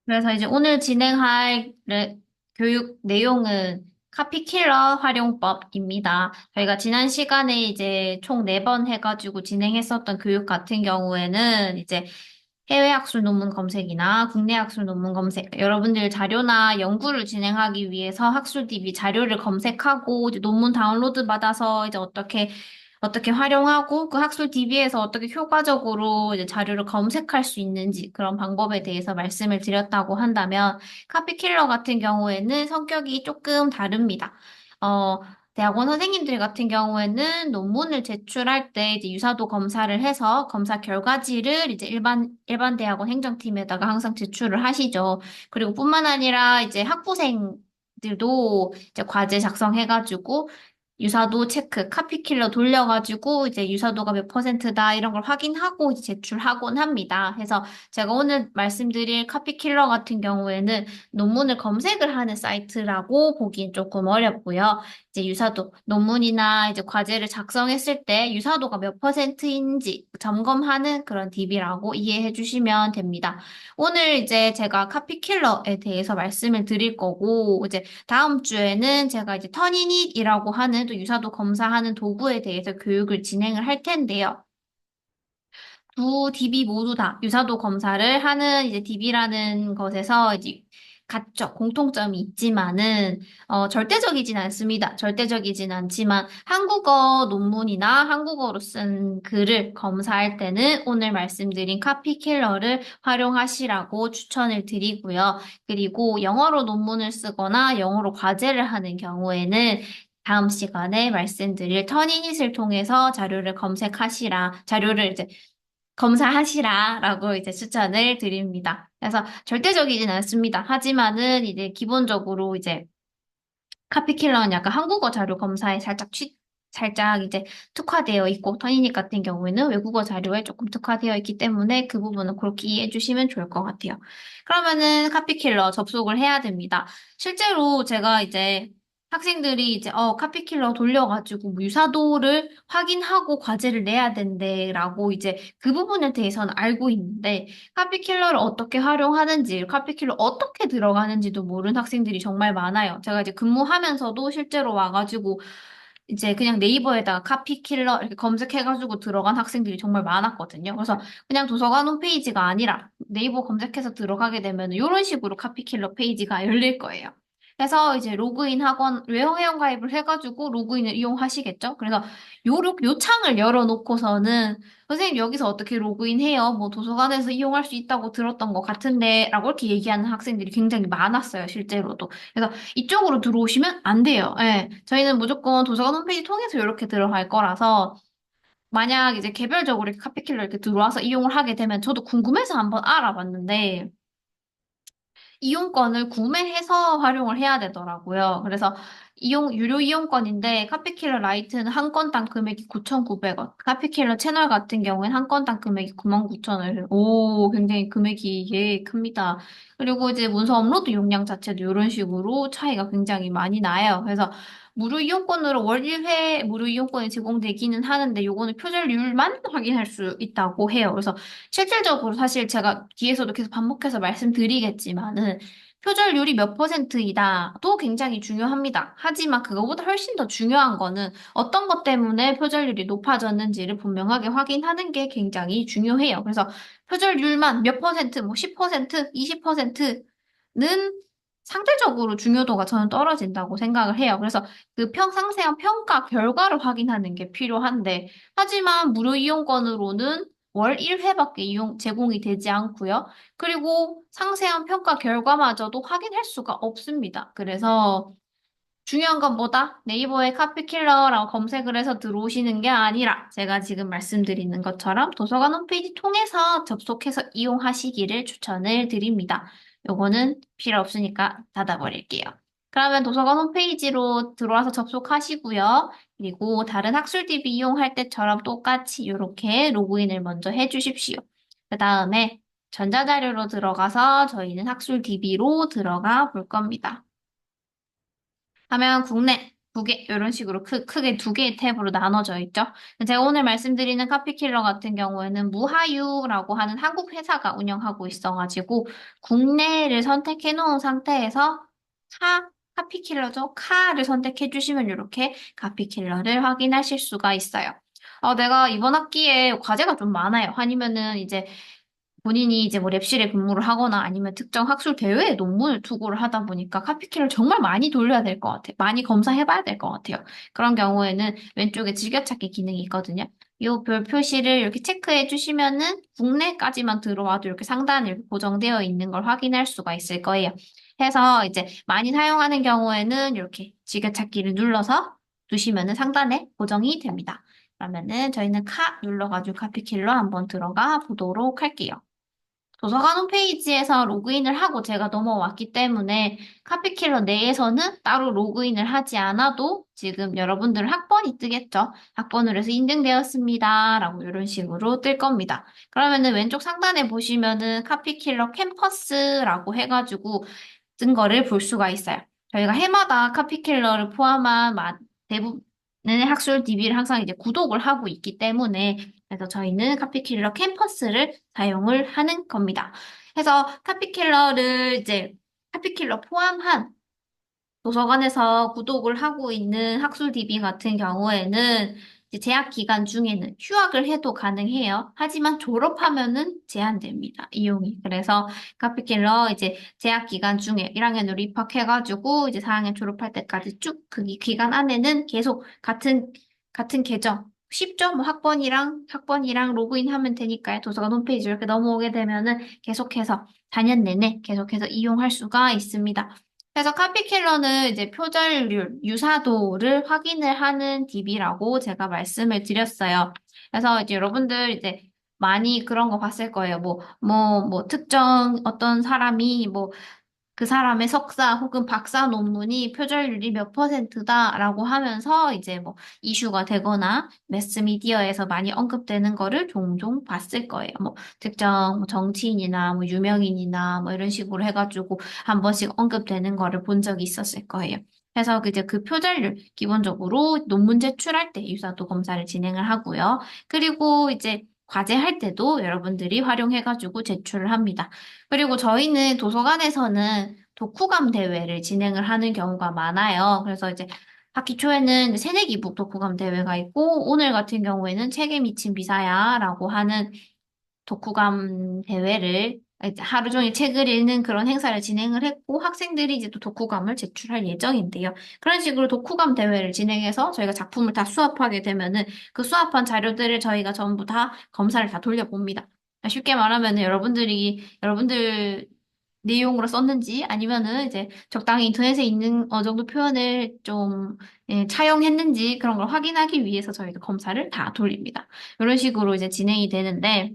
그래서 이제 오늘 진행할 교육 내용은 카피킬러 활용법입니다. 저희가 지난 시간에 이제 총 4번 해가지고 진행했었던 교육 같은 경우에는 이제 해외 학술 논문 검색이나 국내 학술 논문 검색, 여러분들 자료나 연구를 진행하기 위해서 학술 DB 자료를 검색하고 이제 논문 다운로드 받아서 이제 어떻게 활용하고 그 학술 DB에서 어떻게 효과적으로 이제 자료를 검색할 수 있는지 그런 방법에 대해서 말씀을 드렸다고 한다면 카피킬러 같은 경우에는 성격이 조금 다릅니다. 어, 대학원 선생님들 같은 경우에는 논문을 제출할 때 이제 유사도 검사를 해서 검사 결과지를 이제 일반 대학원 행정팀에다가 항상 제출을 하시죠. 그리고 뿐만 아니라 이제 학부생들도 이제 과제 작성해가지고 유사도 체크, 카피킬러 돌려가지고 이제 유사도가 몇 퍼센트다 이런 걸 확인하고 이제 제출하곤 합니다. 그래서 제가 오늘 말씀드릴 카피킬러 같은 경우에는 논문을 검색을 하는 사이트라고 보기엔 조금 어렵고요. 이제 유사도, 논문이나 이제 과제를 작성했을 때 유사도가 몇 퍼센트인지 점검하는 그런 DB라고 이해해 주시면 됩니다. 오늘 이제 제가 카피킬러에 대해서 말씀을 드릴 거고, 이제 다음 주에는 제가 이제 터니닛이라고 하는 또 유사도 검사하는 도구에 대해서 교육을 진행을 할 텐데요. 두 DB 모두 다 유사도 검사를 하는 이제 DB라는 것에서 이제 같죠. 공통점이 있지만은 절대적이진 않습니다. 절대적이진 않지만 한국어 논문이나 한국어로 쓴 글을 검사할 때는 오늘 말씀드린 카피킬러를 활용하시라고 추천을 드리고요. 그리고 영어로 논문을 쓰거나 영어로 과제를 하는 경우에는 다음 시간에 말씀드릴 터니닛을 통해서 자료를 이제 검사하시라라고 이제 추천을 드립니다. 그래서 절대적이진 않습니다. 하지만은 이제 기본적으로 이제 카피킬러는 약간 한국어 자료 검사에 살짝 이제 특화되어 있고, 터니닛 같은 경우에는 외국어 자료에 조금 특화되어 있기 때문에 그 부분은 그렇게 이해해 주시면 좋을 것 같아요. 그러면은 카피킬러 접속을 해야 됩니다. 실제로 제가 이제 학생들이 이제 카피킬러 돌려가지고 뭐 유사도를 확인하고 과제를 내야 된대라고 이제 그 부분에 대해서는 알고 있는데 카피킬러를 어떻게 활용하는지, 카피킬러 어떻게 들어가는지도 모르는 학생들이 정말 많아요. 제가 이제 근무하면서도 실제로 와가지고 이제 그냥 네이버에다가 카피킬러 이렇게 검색해가지고 들어간 학생들이 정말 많았거든요. 그래서 그냥 도서관 홈페이지가 아니라 네이버 검색해서 들어가게 되면 이런 식으로 카피킬러 페이지가 열릴 거예요. 그래서 이제 외형 회원 가입을 해가지고 로그인을 이용하시겠죠? 그래서 요 창을 열어놓고서는 선생님 여기서 어떻게 로그인해요? 뭐 도서관에서 이용할 수 있다고 들었던 것 같은데 라고 이렇게 얘기하는 학생들이 굉장히 많았어요, 실제로도. 그래서 이쪽으로 들어오시면 안 돼요. 예. 저희는 무조건 도서관 홈페이지 통해서 이렇게 들어갈 거라서 만약 이제 개별적으로 이렇게 카피킬러 이렇게 들어와서 이용을 하게 되면 저도 궁금해서 한번 알아봤는데 이용권을 구매해서 활용을 해야 되더라고요. 그래서 유료 이용권인데, 카피킬러 라이트는 한 건당 금액이 9,900원. 카피킬러 채널 같은 경우에는 한 건당 금액이 99,000원. 오, 굉장히 금액이, 예, 큽니다. 그리고 이제 문서 업로드 용량 자체도 이런 식으로 차이가 굉장히 많이 나요. 그래서 무료 이용권으로 월 1회 무료 이용권이 제공되기는 하는데, 요거는 표절률만 확인할 수 있다고 해요. 그래서 실질적으로 사실 제가 뒤에서도 계속 반복해서 말씀드리겠지만은 표절률이 몇 퍼센트이다도 굉장히 중요합니다. 하지만 그거보다 훨씬 더 중요한 거는 어떤 것 때문에 표절률이 높아졌는지를 분명하게 확인하는 게 굉장히 중요해요. 그래서 표절률만 몇 퍼센트, 뭐 10%, 20%는 상대적으로 중요도가 저는 떨어진다고 생각을 해요. 그래서 그 상세한 평가 결과를 확인하는 게 필요한데, 하지만 무료 이용권으로는 월 1회밖에 제공이 되지 않고요. 그리고 상세한 평가 결과마저도 확인할 수가 없습니다. 그래서 중요한 건 뭐다? 네이버에 카피킬러라고 검색을 해서 들어오시는 게 아니라 제가 지금 말씀드리는 것처럼 도서관 홈페이지 통해서 접속해서 이용하시기를 추천을 드립니다. 요거는 필요 없으니까 닫아버릴게요. 그러면 도서관 홈페이지로 들어와서 접속하시고요. 그리고 다른 학술 DB 이용할 때처럼 똑같이 이렇게 로그인을 먼저 해주십시오. 그 다음에 전자자료로 들어가서 저희는 학술 DB로 들어가 볼 겁니다. 하면 두 개, 이런 식으로 크게 두 개의 탭으로 나눠져 있죠. 제가 오늘 말씀드리는 카피킬러 같은 경우에는 무하유라고 하는 한국 회사가 운영하고 있어가지고 국내를 선택해 놓은 상태에서 카피킬러죠. 카를 선택해 주시면 이렇게 카피킬러를 확인하실 수가 있어요. 내가 이번 학기에 과제가 좀 많아요. 아니면은 이제 본인이 이제 뭐 랩실에 근무를 하거나 아니면 특정 학술 대회에 논문을 투고를 하다 보니까 카피키를 정말 많이 돌려야 될 것 같아요. 많이 검사해봐야 될 것 같아요. 그런 경우에는 왼쪽에 즐겨찾기 기능이 있거든요. 이 별 표시를 이렇게 체크해 주시면은 국내까지만 들어와도 이렇게 상단에 이렇게 고정되어 있는 걸 확인할 수가 있을 거예요. 해서 이제 많이 사용하는 경우에는 이렇게 즐겨찾기를 눌러서 두시면은 상단에 고정이 됩니다. 그러면은 저희는 눌러가지고 카피킬러 한번 들어가 보도록 할게요. 도서관 홈페이지에서 로그인을 하고 제가 넘어왔기 때문에 카피킬러 내에서는 따로 로그인을 하지 않아도 지금 여러분들 학번이 뜨겠죠? 학번으로 해서 인증되었습니다. 라고 이런 식으로 뜰 겁니다. 그러면은 왼쪽 상단에 보시면은 카피킬러 캠퍼스라고 해가지고 뜬 거를 볼 수가 있어요. 저희가 해마다 카피킬러를 포함한 대부분의 학술 DB를 항상 이제 구독을 하고 있기 때문에 그래서 저희는 카피킬러 캠퍼스를 사용을 하는 겁니다. 그래서 카피킬러를 이제 카피킬러 포함한 도서관에서 구독을 하고 있는 학술 DB 같은 경우에는 이제 재학 기간 중에는 휴학을 해도 가능해요. 하지만 졸업하면은 제한됩니다. 이용이. 그래서 카피킬러 이제 재학 기간 중에 1학년으로 입학해가지고 이제 4학년 졸업할 때까지 쭉 그 기간 안에는 계속 같은 계정 쉽죠? 뭐 학번이랑 로그인하면 되니까요. 도서관 홈페이지 이렇게 넘어오게 되면은 계속해서 4년 내내 계속해서 이용할 수가 있습니다. 그래서 카피킬러는 이제 표절률, 유사도를 확인을 하는 DB라고 제가 말씀을 드렸어요. 그래서 이제 여러분들 이제 많이 그런 거 봤을 거예요. 뭐, 특정 어떤 사람이 그 사람의 석사 혹은 박사 논문이 표절률이 몇 %다라고 하면서 이제 뭐 이슈가 되거나 매스미디어에서 많이 언급되는 거를 종종 봤을 거예요. 뭐 특정 뭐 정치인이나 뭐 유명인이나 뭐 이런 식으로 해가지고 한 번씩 언급되는 거를 본 적이 있었을 거예요. 그래서 이제 그 표절률 기본적으로 논문 제출할 때 유사도 검사를 진행을 하고요. 그리고 이제 과제할 때도 여러분들이 활용해가지고 제출을 합니다. 그리고 저희는 도서관에서는 독후감 대회를 진행을 하는 경우가 많아요. 그래서 이제 학기 초에는 이제 새내기북 독후감 대회가 있고, 오늘 같은 경우에는 책에 미친 비사야라고 하는 독후감 대회를 이제 하루 종일 책을 읽는 그런 행사를 진행을 했고, 학생들이 이제 또 독후감을 제출할 예정인데요. 그런 식으로 독후감 대회를 진행해서 저희가 작품을 다 수합하게 되면은 그 수합한 자료들을 저희가 전부 다 검사를 다 돌려봅니다. 쉽게 말하면 여러분들 내용으로 썼는지 아니면은 이제 적당히 인터넷에 있는 어느 정도 표현을 좀 차용했는지 그런 걸 확인하기 위해서 저희가 검사를 다 돌립니다. 이런 식으로 이제 진행이 되는데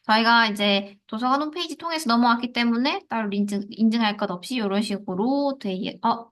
저희가 이제 도서관 홈페이지 통해서 넘어왔기 때문에 따로 인증할 것 없이 이런 식으로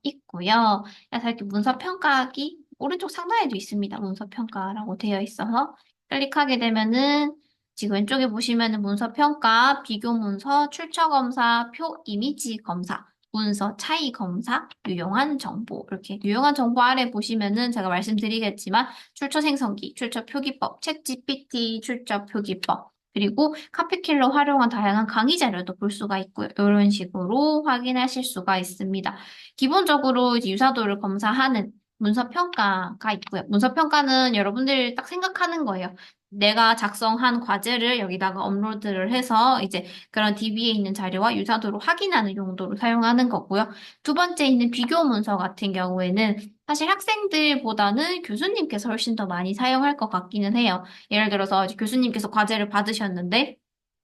있고요. 그래서 이렇게 문서 평가하기 오른쪽 상단에도 있습니다. 문서 평가라고 되어 있어서 클릭하게 되면은 지금 왼쪽에 보시면은 문서 평가, 비교 문서, 출처 검사, 표 이미지 검사, 문서 차이 검사, 유용한 정보 이렇게 유용한 정보 아래 보시면은 제가 말씀드리겠지만 출처 생성기, 출처 표기법, 챗 GPT 출처 표기법 그리고 카피킬러 활용한 다양한 강의 자료도 볼 수가 있고요. 이런 식으로 확인하실 수가 있습니다. 기본적으로 이제 유사도를 검사하는 문서 평가가 있고요. 문서 평가는 여러분들이 딱 생각하는 거예요. 내가 작성한 과제를 여기다가 업로드를 해서 이제 그런 DB에 있는 자료와 유사도를 확인하는 용도로 사용하는 거고요. 두 번째 있는 비교 문서 같은 경우에는 사실 학생들보다는 교수님께서 훨씬 더 많이 사용할 것 같기는 해요. 예를 들어서 이제 교수님께서 과제를 받으셨는데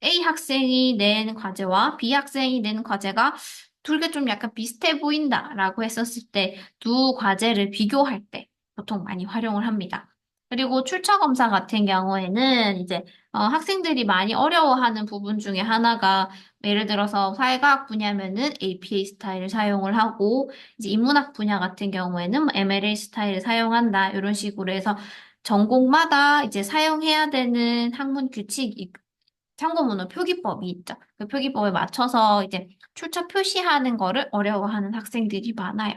A 학생이 낸 과제와 B 학생이 낸 과제가 둘 다 좀 약간 비슷해 보인다라고 했었을 때 두 과제를 비교할 때 보통 많이 활용을 합니다. 그리고 출처 검사 같은 경우에는 이제 학생들이 많이 어려워하는 부분 중에 하나가 예를 들어서 사회과학 분야면은 APA 스타일을 사용을 하고 이제 인문학 분야 같은 경우에는 뭐 MLA 스타일을 사용한다 이런 식으로 해서 전공마다 이제 사용해야 되는 학문 규칙, 참고문헌 표기법이 있죠. 그 표기법에 맞춰서 이제 출처 표시하는 거를 어려워하는 학생들이 많아요.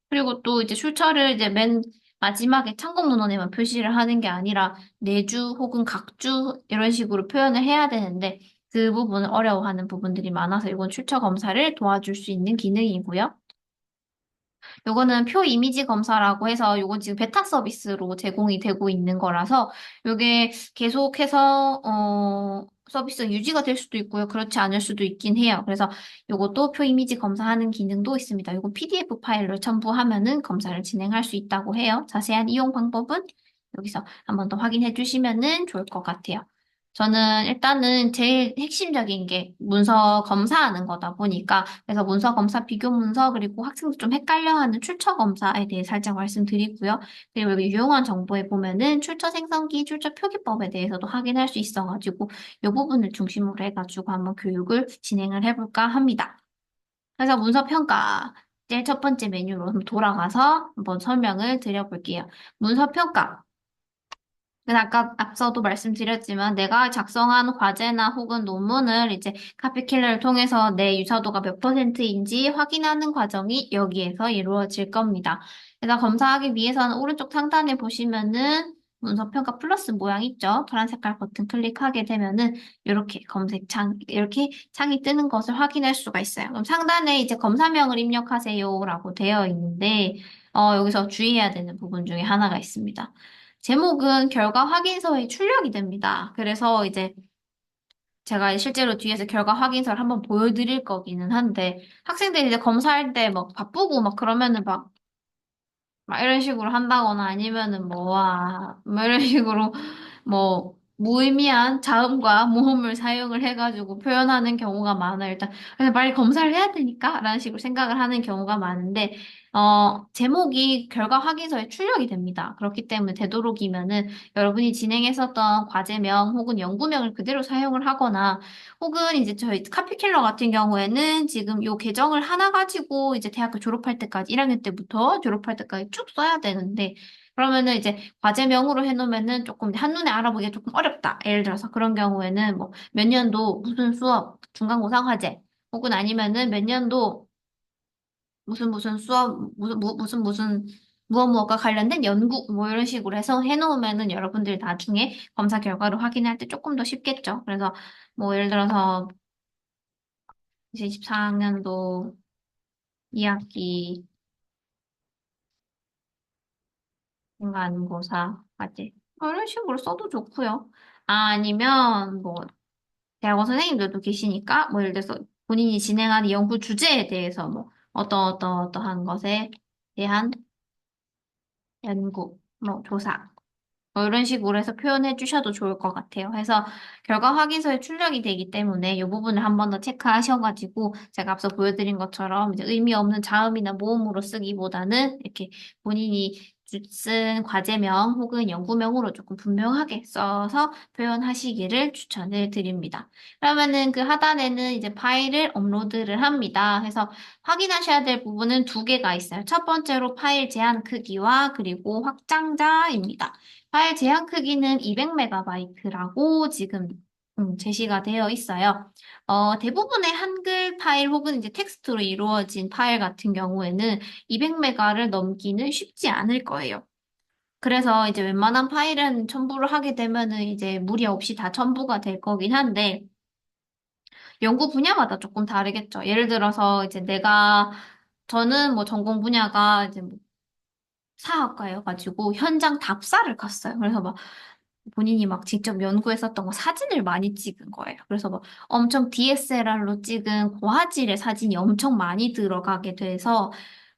그리고 또 이제 출처를 이제 맨 마지막에 참고 문헌에만 표시를 하는 게 아니라 내주 혹은 각주 이런 식으로 표현을 해야 되는데 그 부분을 어려워하는 부분들이 많아서 이건 출처 검사를 도와줄 수 있는 기능이고요. 요거는 표 이미지 검사라고 해서 요건 지금 베타 서비스로 제공이 되고 있는 거라서 요게 계속해서 서비스 유지가 될 수도 있고요. 그렇지 않을 수도 있긴 해요. 그래서 요것도 표 이미지 검사하는 기능도 있습니다. 요거 PDF 파일로 첨부하면은 검사를 진행할 수 있다고 해요. 자세한 이용 방법은 여기서 한 번 더 확인해 주시면은 좋을 것 같아요. 저는 일단은 제일 핵심적인 게 문서 검사하는 거다 보니까 그래서 문서 검사, 비교 문서, 그리고 학생들 좀 헷갈려하는 출처 검사에 대해 살짝 말씀드리고요. 그리고 여기 유용한 정보에 보면은 출처 생성기, 출처 표기법에 대해서도 확인할 수 있어가지고 이 부분을 중심으로 해가지고 한번 교육을 진행을 해볼까 합니다. 그래서 문서 평가. 제일 첫 번째 메뉴로 한번 돌아가서 한번 설명을 드려볼게요. 문서 평가. 그래서 아까 앞서도 말씀드렸지만 내가 작성한 과제나 혹은 논문을 이제 카피킬러를 통해서 내 유사도가 몇 퍼센트인지 확인하는 과정이 여기에서 이루어질 겁니다. 그래서 검사하기 위해서는 오른쪽 상단에 보시면은 문서평가 플러스 모양 있죠? 파란 색깔 버튼 클릭하게 되면은 이렇게 검색창, 이렇게 창이 뜨는 것을 확인할 수가 있어요. 그럼 상단에 이제 검사명을 입력하세요라고 되어 있는데, 여기서 주의해야 되는 부분 중에 하나가 있습니다. 제목은 결과 확인서에 출력이 됩니다. 그래서 이제 제가 실제로 뒤에서 결과 확인서를 한번 보여드릴 거기는 한데 학생들이 이제 검사할 때 막 바쁘고 막 그러면은 막 이런 식으로 한다거나 아니면은 뭐 이런 식으로 뭐 무의미한 자음과 모음을 사용을 해가지고 표현하는 경우가 많아요. 일단 그래서 빨리 검사를 해야 되니까 라는 식으로 생각을 하는 경우가 많은데 제목이 결과 확인서에 출력이 됩니다. 그렇기 때문에 되도록이면은 여러분이 진행했었던 과제명 혹은 연구명을 그대로 사용을 하거나 혹은 이제 저희 카피킬러 같은 경우에는 지금 요 계정을 하나 가지고 이제 대학교 졸업할 때까지 1학년 때부터 졸업할 때까지 쭉 써야 되는데 그러면은 이제 과제명으로 해놓으면은 조금 한눈에 알아보기가 조금 어렵다. 예를 들어서 그런 경우에는 뭐 몇 년도 무슨 수업, 중간고사 과제 혹은 아니면은 몇 년도 무슨 수업, 무슨 무엇과 관련된 연구 뭐 이런 식으로 해서 해놓으면은 여러분들이 나중에 검사 결과를 확인할 때 조금 더 쉽겠죠. 그래서 뭐 예를 들어서 2024학년도 2학기 중간고사 과제 뭐 이런 식으로 써도 좋고요. 아니면 뭐 대학원 선생님들도 계시니까 뭐 예를 들어서 본인이 진행하는 연구 주제에 대해서 뭐 어떠한 것에 대한 연구, 뭐 조사 뭐 이런 식으로 해서 표현해 주셔도 좋을 것 같아요. 그래서 결과 확인서에 출력이 되기 때문에 이 부분을 한 번 더 체크하셔가지고 제가 앞서 보여드린 것처럼 이제 의미 없는 자음이나 모음으로 쓰기보다는 이렇게 본인이 쓴 과제명 혹은 연구명으로 조금 분명하게 써서 표현하시기를 추천을 드립니다. 그러면은 그 하단에는 이제 파일을 업로드를 합니다. 그래서 확인하셔야 될 부분은 두 개가 있어요. 첫 번째로 파일 제한 크기와 그리고 확장자입니다. 파일 제한 크기는 200MB라고 지금 제시가 되어 있어요. 대부분의 한글 파일 혹은 이제 텍스트로 이루어진 파일 같은 경우에는 200메가를 넘기는 쉽지 않을 거예요. 그래서 이제 웬만한 파일은 첨부를 하게 되면은 이제 무리 없이 다 첨부가 될 거긴 한데, 연구 분야마다 조금 다르겠죠. 예를 들어서 이제 저는 뭐 전공 분야가 이제 뭐 사학과여가지고 현장 답사를 갔어요. 그래서 막 본인이 막 직접 연구했었던 거 사진을 많이 찍은 거예요. 그래서 막 엄청 DSLR로 찍은 고화질의 사진이 엄청 많이 들어가게 돼서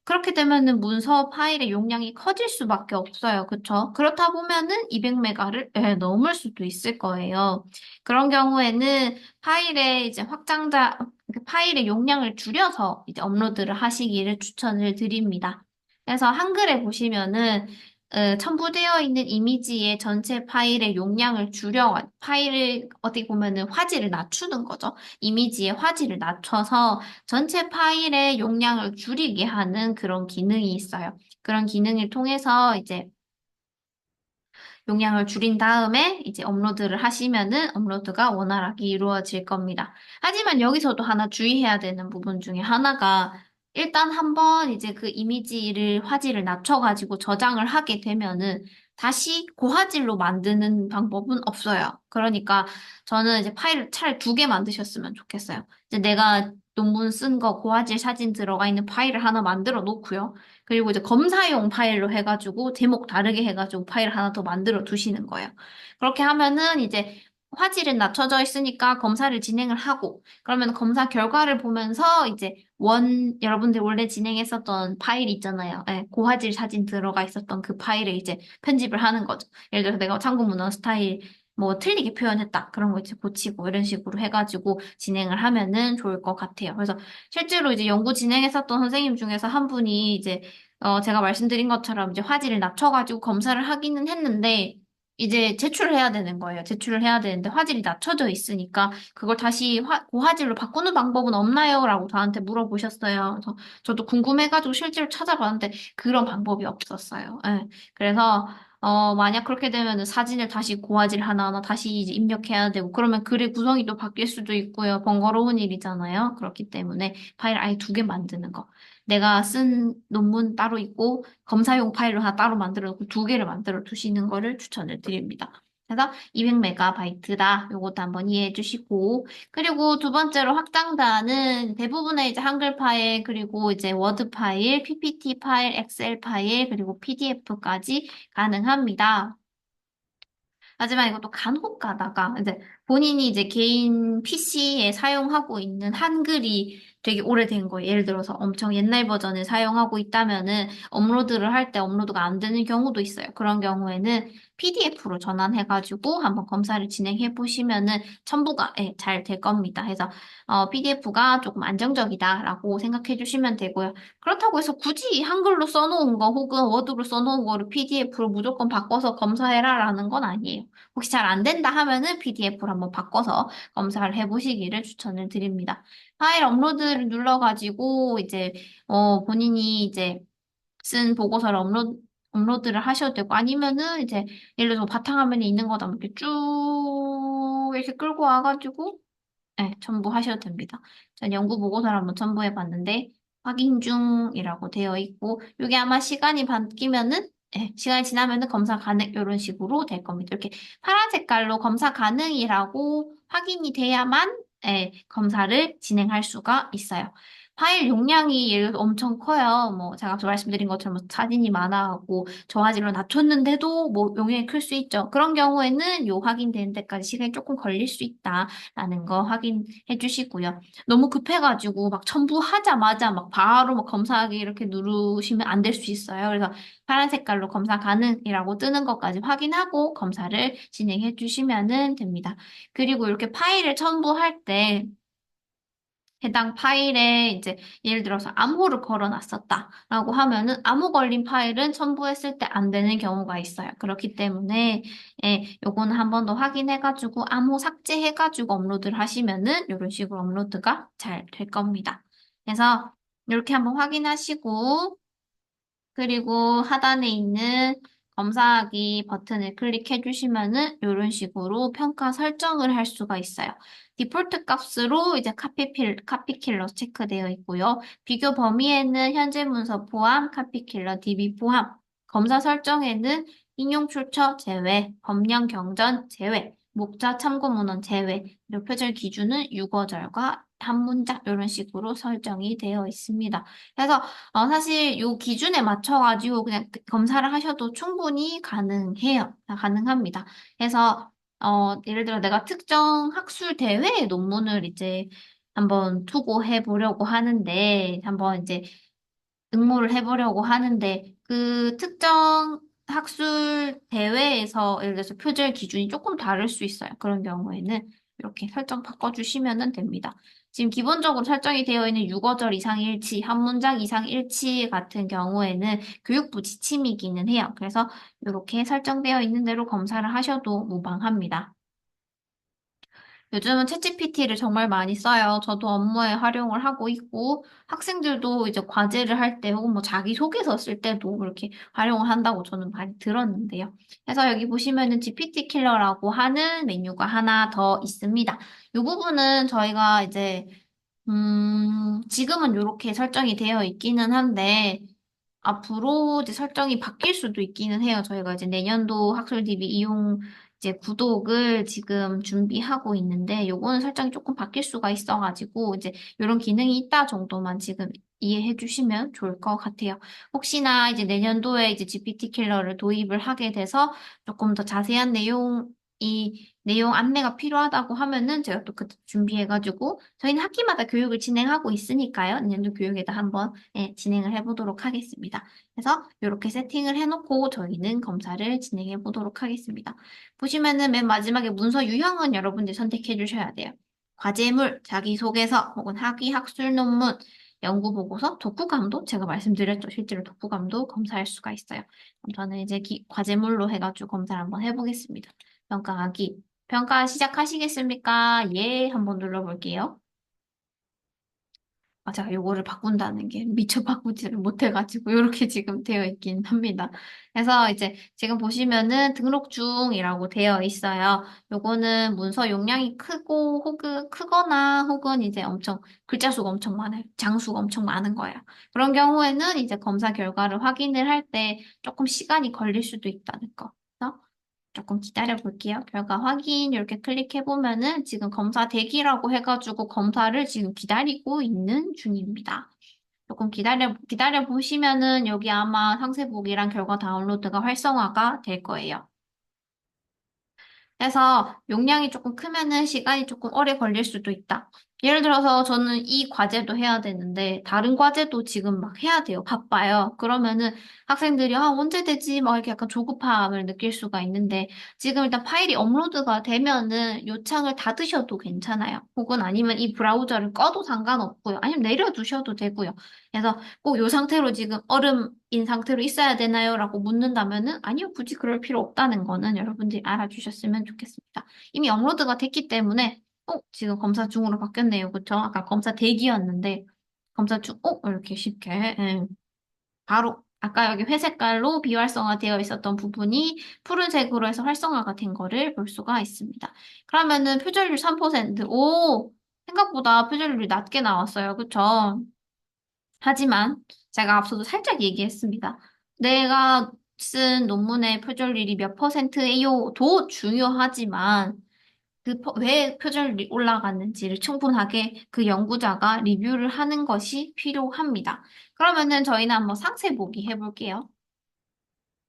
그렇게 되면은 문서 파일의 용량이 커질 수밖에 없어요. 그쵸? 그렇다 보면은 200메가를 넘을 수도 있을 거예요. 그런 경우에는 파일의 이제 파일의 용량을 줄여서 이제 업로드를 하시기를 추천을 드립니다. 그래서 한글에 보시면은 첨부되어 있는 이미지의 전체 파일의 용량을 파일을 어떻게 보면은 화질을 낮추는 거죠. 이미지의 화질을 낮춰서 전체 파일의 용량을 줄이게 하는 그런 기능이 있어요. 그런 기능을 통해서 이제 용량을 줄인 다음에 이제 업로드를 하시면은 업로드가 원활하게 이루어질 겁니다. 하지만 여기서도 하나 주의해야 되는 부분 중에 하나가 일단 한번 이제 그 이미지를 화질을 낮춰가지고 저장을 하게 되면은 다시 고화질로 만드는 방법은 없어요. 그러니까 저는 이제 파일을 차라리 두 개 만드셨으면 좋겠어요. 이제 내가 논문 쓴 거 고화질 사진 들어가 있는 파일을 하나 만들어 놓고요. 그리고 이제 검사용 파일로 해가지고 제목 다르게 해가지고 파일 하나 더 만들어 두시는 거예요. 그렇게 하면은 이제 화질은 낮춰져 있으니까 검사를 진행을 하고 그러면 검사 결과를 보면서 이제 여러분들 원래 진행했었던 파일 있잖아요. 예, 고화질 사진 들어가 있었던 그 파일을 이제 편집을 하는 거죠. 예를 들어서 내가 참고 문헌 스타일 뭐 틀리게 표현했다. 그런 거 이제 고치고 이런 식으로 해가지고 진행을 하면은 좋을 것 같아요. 그래서 실제로 이제 연구 진행했었던 선생님 중에서 한 분이 이제 제가 말씀드린 것처럼 이제 화질을 낮춰가지고 검사를 하기는 했는데 이제 제출을 해야 되는 거예요. 제출을 해야 되는데 화질이 낮춰져 있으니까 그걸 다시 고화질로 바꾸는 방법은 없나요? 라고 저한테 물어보셨어요. 그래서 저도 궁금해가지고 실제로 찾아봤는데 그런 방법이 없었어요. 예. 그래서 만약 그렇게 되면 사진을 다시 고화질 하나하나 다시 이제 입력해야 되고 그러면 글의 구성이 또 바뀔 수도 있고요. 번거로운 일이잖아요. 그렇기 때문에 파일 아예 두 개 만드는 거. 내가 쓴 논문 따로 있고 검사용 파일로 하나 따로 만들어 놓고 두 개를 만들어 두시는 거를 추천을 드립니다. 그래서 200MB다. 요것도 한번 이해해 주시고. 그리고 두 번째로 확장단은 대부분의 이제 한글 파일, 그리고 이제 워드 파일, PPT 파일, 엑셀 파일, 그리고 PDF까지 가능합니다. 하지만 이것도 간혹 가다가 이제 본인이 이제 개인 PC에 사용하고 있는 한글이 되게 오래된 거예요. 예를 들어서 엄청 옛날 버전을 사용하고 있다면은 업로드를 할 때 업로드가 안 되는 경우도 있어요. 그런 경우에는 PDF로 전환해가지고 한번 검사를 진행해 보시면은 첨부가 잘 될 겁니다. 그래서 PDF가 조금 안정적이다라고 생각해 주시면 되고요. 그렇다고 해서 굳이 한글로 써놓은 거 혹은 워드로 써놓은 거를 PDF로 무조건 바꿔서 검사해라라는 건 아니에요. 혹시 잘 안 된다 하면은 PDF로 한번 바꿔서 검사를 해보시기를 추천을 드립니다. 파일 업로드를 눌러가지고 이제 본인이 이제 쓴 보고서를 업로드를 하셔도 되고 아니면은 이제 예를 들어서 바탕화면에 있는 거다 뭐 이렇게 쭉 이렇게 끌고 와가지고 네, 첨부하셔도 됩니다. 전 연구 보고서를 한번 첨부해 봤는데 확인 중이라고 되어 있고 이게 아마 시간이 바뀌면은 시간이 지나면은 검사 가능 이런 식으로 될 겁니다. 이렇게 파란 색깔로 검사 가능이라고 확인이 돼야만 검사를 진행할 수가 있어요. 파일 용량이 예를 들어 엄청 커요. 뭐 제가 앞서 말씀드린 것처럼 뭐 사진이 많아갖고 저화질로 낮췄는데도 뭐 용량이 클 수 있죠. 그런 경우에는 요 확인되는 데까지 시간이 조금 걸릴 수 있다. 라는 거 확인해 주시고요. 너무 급해가지고 막 첨부하자마자 막 바로 막 검사하기 이렇게 누르시면 안 될 수 있어요. 그래서 파란 색깔로 검사 가능이라고 뜨는 것까지 확인하고 검사를 진행해 주시면 됩니다. 그리고 이렇게 파일을 첨부할 때 해당 파일에 이제 예를 들어서 암호를 걸어놨었다라고 하면은 암호 걸린 파일은 첨부했을 때 안 되는 경우가 있어요. 그렇기 때문에 요거는 한 번 더 확인해가지고 암호 삭제해가지고 업로드를 하시면은 이런 식으로 업로드가 잘 될 겁니다. 그래서 이렇게 한번 확인하시고 그리고 하단에 있는 검사하기 버튼을 클릭해 주시면은 이런 식으로 평가 설정을 할 수가 있어요. 디폴트 값으로 이제 카피킬러 체크되어 있고요. 비교 범위에는 현재 문서 포함, 카피킬러 DB 포함, 검사 설정에는 인용 출처 제외, 법령 경전 제외, 목자 참고 문헌 제외, 그리고 표절 기준은 6어절과 한 문장 이런 식으로 설정이 되어 있습니다. 그래서 사실 요 기준에 맞춰가지고 그냥 검사를 하셔도 충분히 가능해요. 가능합니다. 그래서, 예를 들어 내가 특정 학술 대회에 논문을 이제 한번 투고해 보려고 하는데, 한번 이제 응모를 해보려고 하는데, 그 특정 학술 대회에서 예를 들어서 표절 기준이 조금 다를 수 있어요. 그런 경우에는 이렇게 설정 바꿔주시면 됩니다. 지금 기본적으로 설정이 되어 있는 6어절 이상 일치, 한 문장 이상 일치 같은 경우에는 교육부 지침이기는 해요. 그래서 이렇게 설정되어 있는 대로 검사를 하셔도 무방합니다. 요즘은 챗GPT를 정말 많이 써요. 저도 업무에 활용을 하고 있고, 학생들도 이제 과제를 할 때 혹은 뭐 자기소개서 쓸 때도 이렇게 활용을 한다고 저는 많이 들었는데요. 그래서 여기 보시면은 GPT 킬러라고 하는 메뉴가 하나 더 있습니다. 이 부분은 저희가 이제 지금은 이렇게 설정이 되어 있기는 한데, 앞으로 이제 설정이 바뀔 수도 있기는 해요. 저희가 이제 내년도 학술 DB 이용 이제 구독을 지금 준비하고 있는데, 요거는 설정이 조금 바뀔 수가 있어가지고, 이제 이런 기능이 있다 정도만 지금 이해해 주시면 좋을 것 같아요. 혹시나 이제 내년도에 이제 GPT 킬러를 도입을 하게 돼서 조금 더 자세한 내용 안내가 필요하다고 하면은 제가 또 그때 준비해가지고, 저희는 학기마다 교육을 진행하고 있으니까요. 내년도 교육에다 한번 예, 진행을 해보도록 하겠습니다. 그래서 이렇게 세팅을 해놓고 저희는 검사를 진행해 보도록 하겠습니다. 보시면은 맨 마지막에 문서 유형은 여러분들 선택해 주셔야 돼요. 과제물, 자기소개서, 혹은 학위 학술 논문, 연구보고서, 독후감도 제가 말씀드렸죠. 실제로 독후감도 검사할 수가 있어요. 그럼 저는 이제 과제물로 해가지고 검사를 한번 해보겠습니다. 평가하기. 평가 시작하시겠습니까? 예, 한번 눌러볼게요. 아, 제가 요거를 바꾼다는 게 미처 바꾸지를 못해가지고 이렇게 지금 되어 있긴 합니다. 그래서 이제 지금 보시면은 등록 중이라고 되어 있어요. 요거는 문서 용량이 크고 혹은 크거나 혹은 이제 엄청 글자 수가 엄청 많아요. 장수가 엄청 많은 거예요. 그런 경우에는 이제 검사 결과를 확인을 할 때 조금 시간이 걸릴 수도 있다는 거. 그래서 조금 기다려 볼게요. 결과 확인 이렇게 클릭해 보면은 지금 검사 대기라고 해가지고 검사를 지금 기다리고 있는 중입니다. 조금 기다려 보시면은 여기 아마 상세보기랑 결과 다운로드가 활성화가 될 거예요. 그래서 용량이 조금 크면은 시간이 조금 오래 걸릴 수도 있다. 예를 들어서 저는 이 과제도 해야 되는데 다른 과제도 지금 막 해야 돼요. 바빠요. 그러면은 학생들이 아 언제 되지? 막 이렇게 약간 조급함을 느낄 수가 있는데 지금 일단 파일이 업로드가 되면은 요창을 닫으셔도 괜찮아요. 혹은 아니면 이 브라우저를 꺼도 상관없고요. 아니면 내려두셔도 되고요. 그래서 꼭 이 상태로 지금 얼음인 상태로 있어야 되나요? 라고 묻는다면은 아니요, 굳이 그럴 필요 없다는 거는 여러분들이 알아주셨으면 좋겠습니다. 이미 업로드가 됐기 때문에 지금 검사 중으로 바뀌었네요. 그쵸? 아까 검사 대기였는데 검사 중, 이렇게 쉽게 바로 아까 여기 회색깔로 비활성화되어 있었던 부분이 푸른색으로 해서 활성화가 된 거를 볼 수가 있습니다. 그러면은 표절률 3%. 오, 생각보다 표절률이 낮게 나왔어요. 그쵸? 하지만 제가 앞서도 살짝 얘기했습니다. 내가 쓴 논문의 표절률이 몇 퍼센트예요도 중요하지만 왜 표절률이 올라갔는지를 충분하게 그 연구자가 리뷰를 하는 것이 필요합니다. 그러면은 저희는 한번 상세 보기 해볼게요.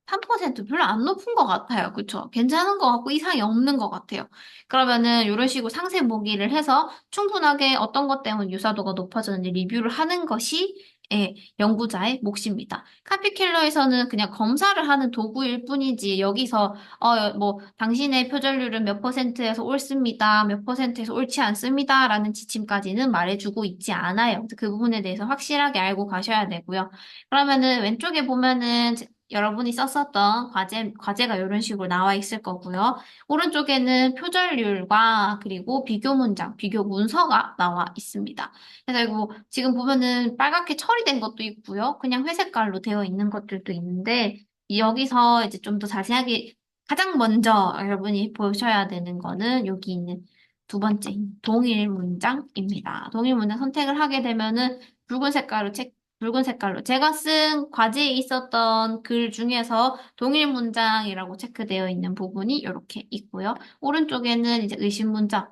3% 별로 안 높은 것 같아요. 그쵸? 괜찮은 것 같고 이상이 없는 것 같아요. 그러면은 이런 식으로 상세 보기를 해서 충분하게 어떤 것 때문에 유사도가 높아졌는지 리뷰를 하는 것이 예, 연구자의 몫입니다. 카피킬러에서는 그냥 검사를 하는 도구일 뿐이지 여기서 뭐 당신의 표절률은 몇 퍼센트에서 옳습니다. 몇 퍼센트에서 옳지 않습니다라는 지침까지는 말해주고 있지 않아요. 그 부분에 대해서 확실하게 알고 가셔야 되고요. 그러면은 왼쪽에 보면은 여러분이 썼었던 과제가 이런 식으로 나와 있을 거고요. 오른쪽에는 표절률과 그리고 비교 문장, 비교 문서가 나와 있습니다. 그래서 이거 지금 보면은 빨갛게 처리된 것도 있고요. 그냥 회색깔로 되어 있는 것들도 있는데, 여기서 이제 좀 더 자세하게 가장 먼저 여러분이 보셔야 되는 거는 여기 있는 두 번째 동일 문장입니다. 동일 문장 선택을 하게 되면은 붉은 색깔로 붉은 색깔로. 제가 쓴 과제에 있었던 글 중에서 동일 문장이라고 체크되어 있는 부분이 이렇게 있고요. 오른쪽에는 이제 의심 문장.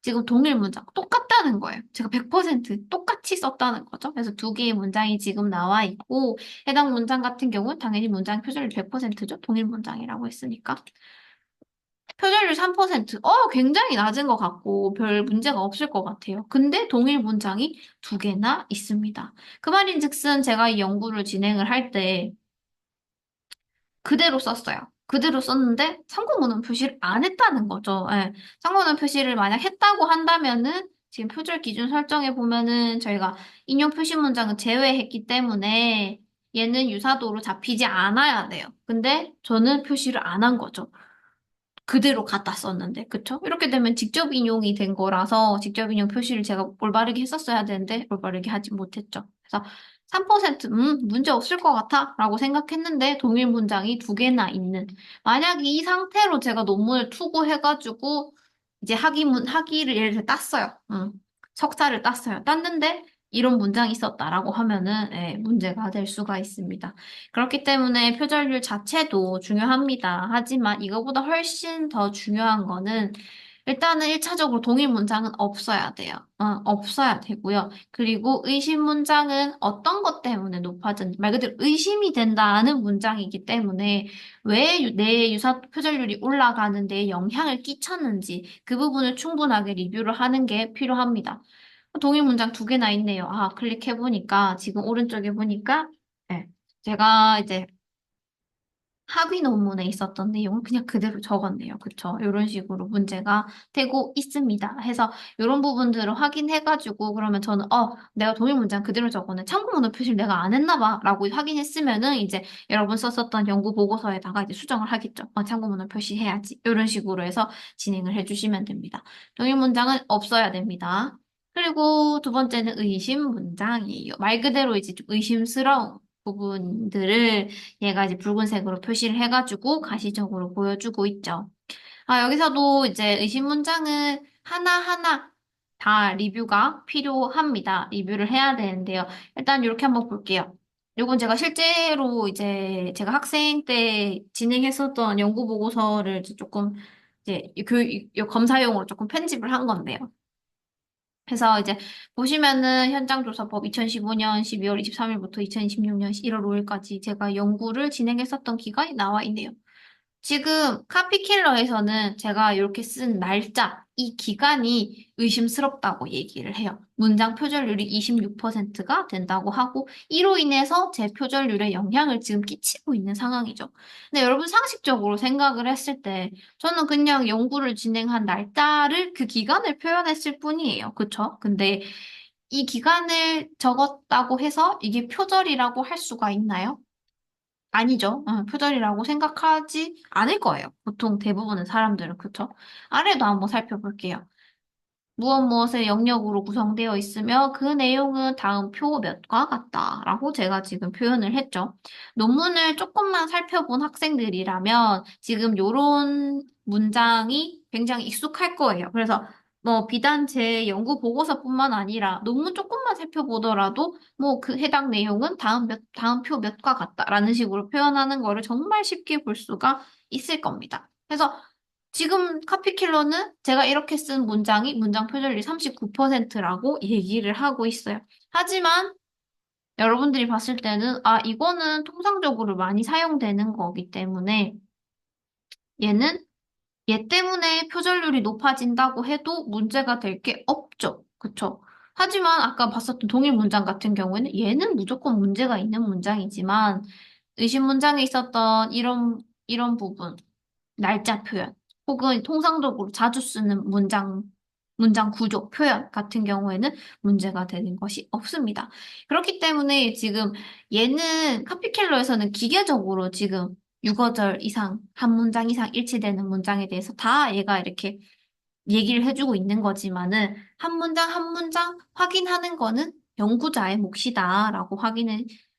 지금 동일 문장. 똑같다는 거예요. 제가 100% 똑같이 썼다는 거죠. 그래서 두 개의 문장이 지금 나와 있고, 해당 문장 같은 경우는 당연히 문장 표절률 100%죠. 동일 문장이라고 했으니까. 표절률 3%. 굉장히 낮은 것 같고 별 문제가 없을 것 같아요. 근데 동일 문장이 두 개나 있습니다. 그 말인즉슨 제가 이 연구를 진행을 할 때 그대로 썼어요. 그대로 썼는데 참고문헌 표시를 안 했다는 거죠. 예. 참고문헌 표시를 만약 했다고 한다면은 지금 표절 기준 설정에 보면은 저희가 인용 표시 문장은 제외했기 때문에 얘는 유사도로 잡히지 않아야 돼요. 근데 저는 표시를 안 한 거죠. 그대로 갖다 썼는데, 그쵸? 이렇게 되면 직접 인용이 된 거라서 직접 인용 표시를 제가 올바르게 했었어야 되는데 올바르게 하지 못했죠. 그래서 3% 문제 없을 것 같아 라고 생각했는데 동일 문장이 두 개나 있는. 만약에 이 상태로 제가 논문을 투고해가지고 이제 학위를 예를 들어 땄어요. 석사를 땄어요. 땄는데 이런 문장이 있었다라고 하면은 예, 문제가 될 수가 있습니다. 그렇기 때문에 표절률 자체도 중요합니다. 하지만 이거보다 훨씬 더 중요한 거는 일단은 1차적으로 동일 문장은 없어야 돼요. 없어야 되고요. 그리고 의심 문장은 어떤 것 때문에 높아졌는지 말 그대로 의심이 된다는 문장이기 때문에 왜 내 유사 표절률이 올라가는 데 영향을 끼쳤는지 그 부분을 충분하게 리뷰를 하는 게 필요합니다. 동일 문장 두 개나 있네요. 아, 클릭해보니까, 지금 오른쪽에 보니까, 네, 제가 이제 학위 논문에 있었던 내용을 그냥 그대로 적었네요. 그쵸? 이런 식으로 문제가 되고 있습니다. 해서 이런 부분들을 확인해가지고, 그러면 저는, 내가 동일 문장 그대로 적었네. 참고문헌 표시를 내가 안 했나 봐. 라고 확인했으면은, 이제 여러분 썼었던 연구 보고서에다가 이제 수정을 하겠죠. 참고문헌 표시해야지. 이런 식으로 해서 진행을 해주시면 됩니다. 동일 문장은 없어야 됩니다. 그리고 두 번째는 의심 문장이에요. 말 그대로 이제 좀 의심스러운 부분들을 얘가 이제 붉은색으로 표시를 해가지고 가시적으로 보여주고 있죠. 여기서도 이제 의심 문장은 하나하나 다 리뷰가 필요합니다. 리뷰를 해야 되는데요. 일단 이렇게 한번 볼게요. 요건 제가 실제로 이제 제가 학생 때 진행했었던 연구 보고서를 이제 조금 이제 검사용으로 조금 편집을 한 건데요. 그래서 이제 보시면은 현장조사법 2015년 12월 23일부터 2026년 1월 5일까지 제가 연구를 진행했었던 기간이 나와 있네요. 지금 카피킬러에서는 제가 이렇게 쓴 날짜, 이 기간이 의심스럽다고 얘기를 해요. 문장 표절률이 26%가 된다고 하고, 이로 인해서 제 표절률에 영향을 지금 끼치고 있는 상황이죠. 근데 여러분 상식적으로 생각을 했을 때, 저는 그냥 연구를 진행한 날짜를 그 기간을 표현했을 뿐이에요. 그쵸? 근데 이 기간을 적었다고 해서 이게 표절이라고 할 수가 있나요? 아니죠. 표절이라고 생각하지 않을 거예요. 보통 대부분의 사람들은, 그쵸? 아래도 한번 살펴볼게요. 무엇 무엇의 영역으로 구성되어 있으며 그 내용은 다음 표 몇과 같다라고 제가 지금 표현을 했죠. 논문을 조금만 살펴본 학생들이라면 지금 요런 문장이 굉장히 익숙할 거예요. 그래서 뭐 비단 제 연구 보고서뿐만 아니라 논문 조금만 살펴보더라도 뭐 그 해당 내용은 다음 표 몇과 같다라는 식으로 표현하는 거를 정말 쉽게 볼 수가 있을 겁니다. 그래서 지금 카피킬러는 제가 이렇게 쓴 문장이 문장 표절률 39%라고 얘기를 하고 있어요. 하지만 여러분들이 봤을 때는 이거는 통상적으로 많이 사용되는 거기 때문에 얘는 얘 때문에 표절률이 높아진다고 해도 문제가 될 게 없죠. 그쵸? 하지만 아까 봤었던 동일 문장 같은 경우에는 얘는 무조건 문제가 있는 문장이지만 의심 문장에 있었던 이런 부분 날짜 표현, 혹은 통상적으로 자주 쓰는 문장 구조, 표현 같은 경우에는 문제가 되는 것이 없습니다. 그렇기 때문에 지금 얘는 카피킬러에서는 기계적으로 지금 6어절 이상, 한 문장 이상 일치되는 문장에 대해서 다 얘가 이렇게 얘기를 해주고 있는 거지만은 한 문장 한 문장 확인하는 거는 연구자의 몫이다라고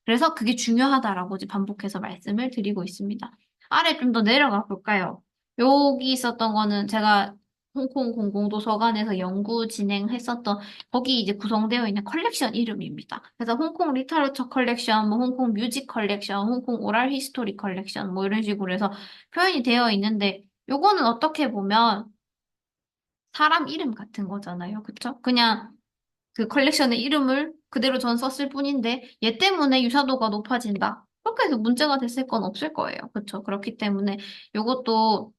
그래서 그게 중요하다라고 이제 반복해서 말씀을 드리고 있습니다. 아래 좀 더 내려가 볼까요? 여기 있었던 거는 제가 홍콩 공공도서관에서 연구 진행했었던 거기 이제 구성되어 있는 컬렉션 이름입니다. 그래서 홍콩 리터러처 컬렉션, 뭐 홍콩 뮤직 컬렉션, 홍콩 오랄 히스토리 컬렉션 뭐 이런 식으로 해서 표현이 되어 있는데 요거는 어떻게 보면 사람 이름 같은 거잖아요. 그쵸? 그냥 그 컬렉션의 이름을 그대로 전 썼을 뿐인데 얘 때문에 유사도가 높아진다. 그렇게 해서 문제가 됐을 건 없을 거예요. 그쵸? 그렇기 때문에 이것도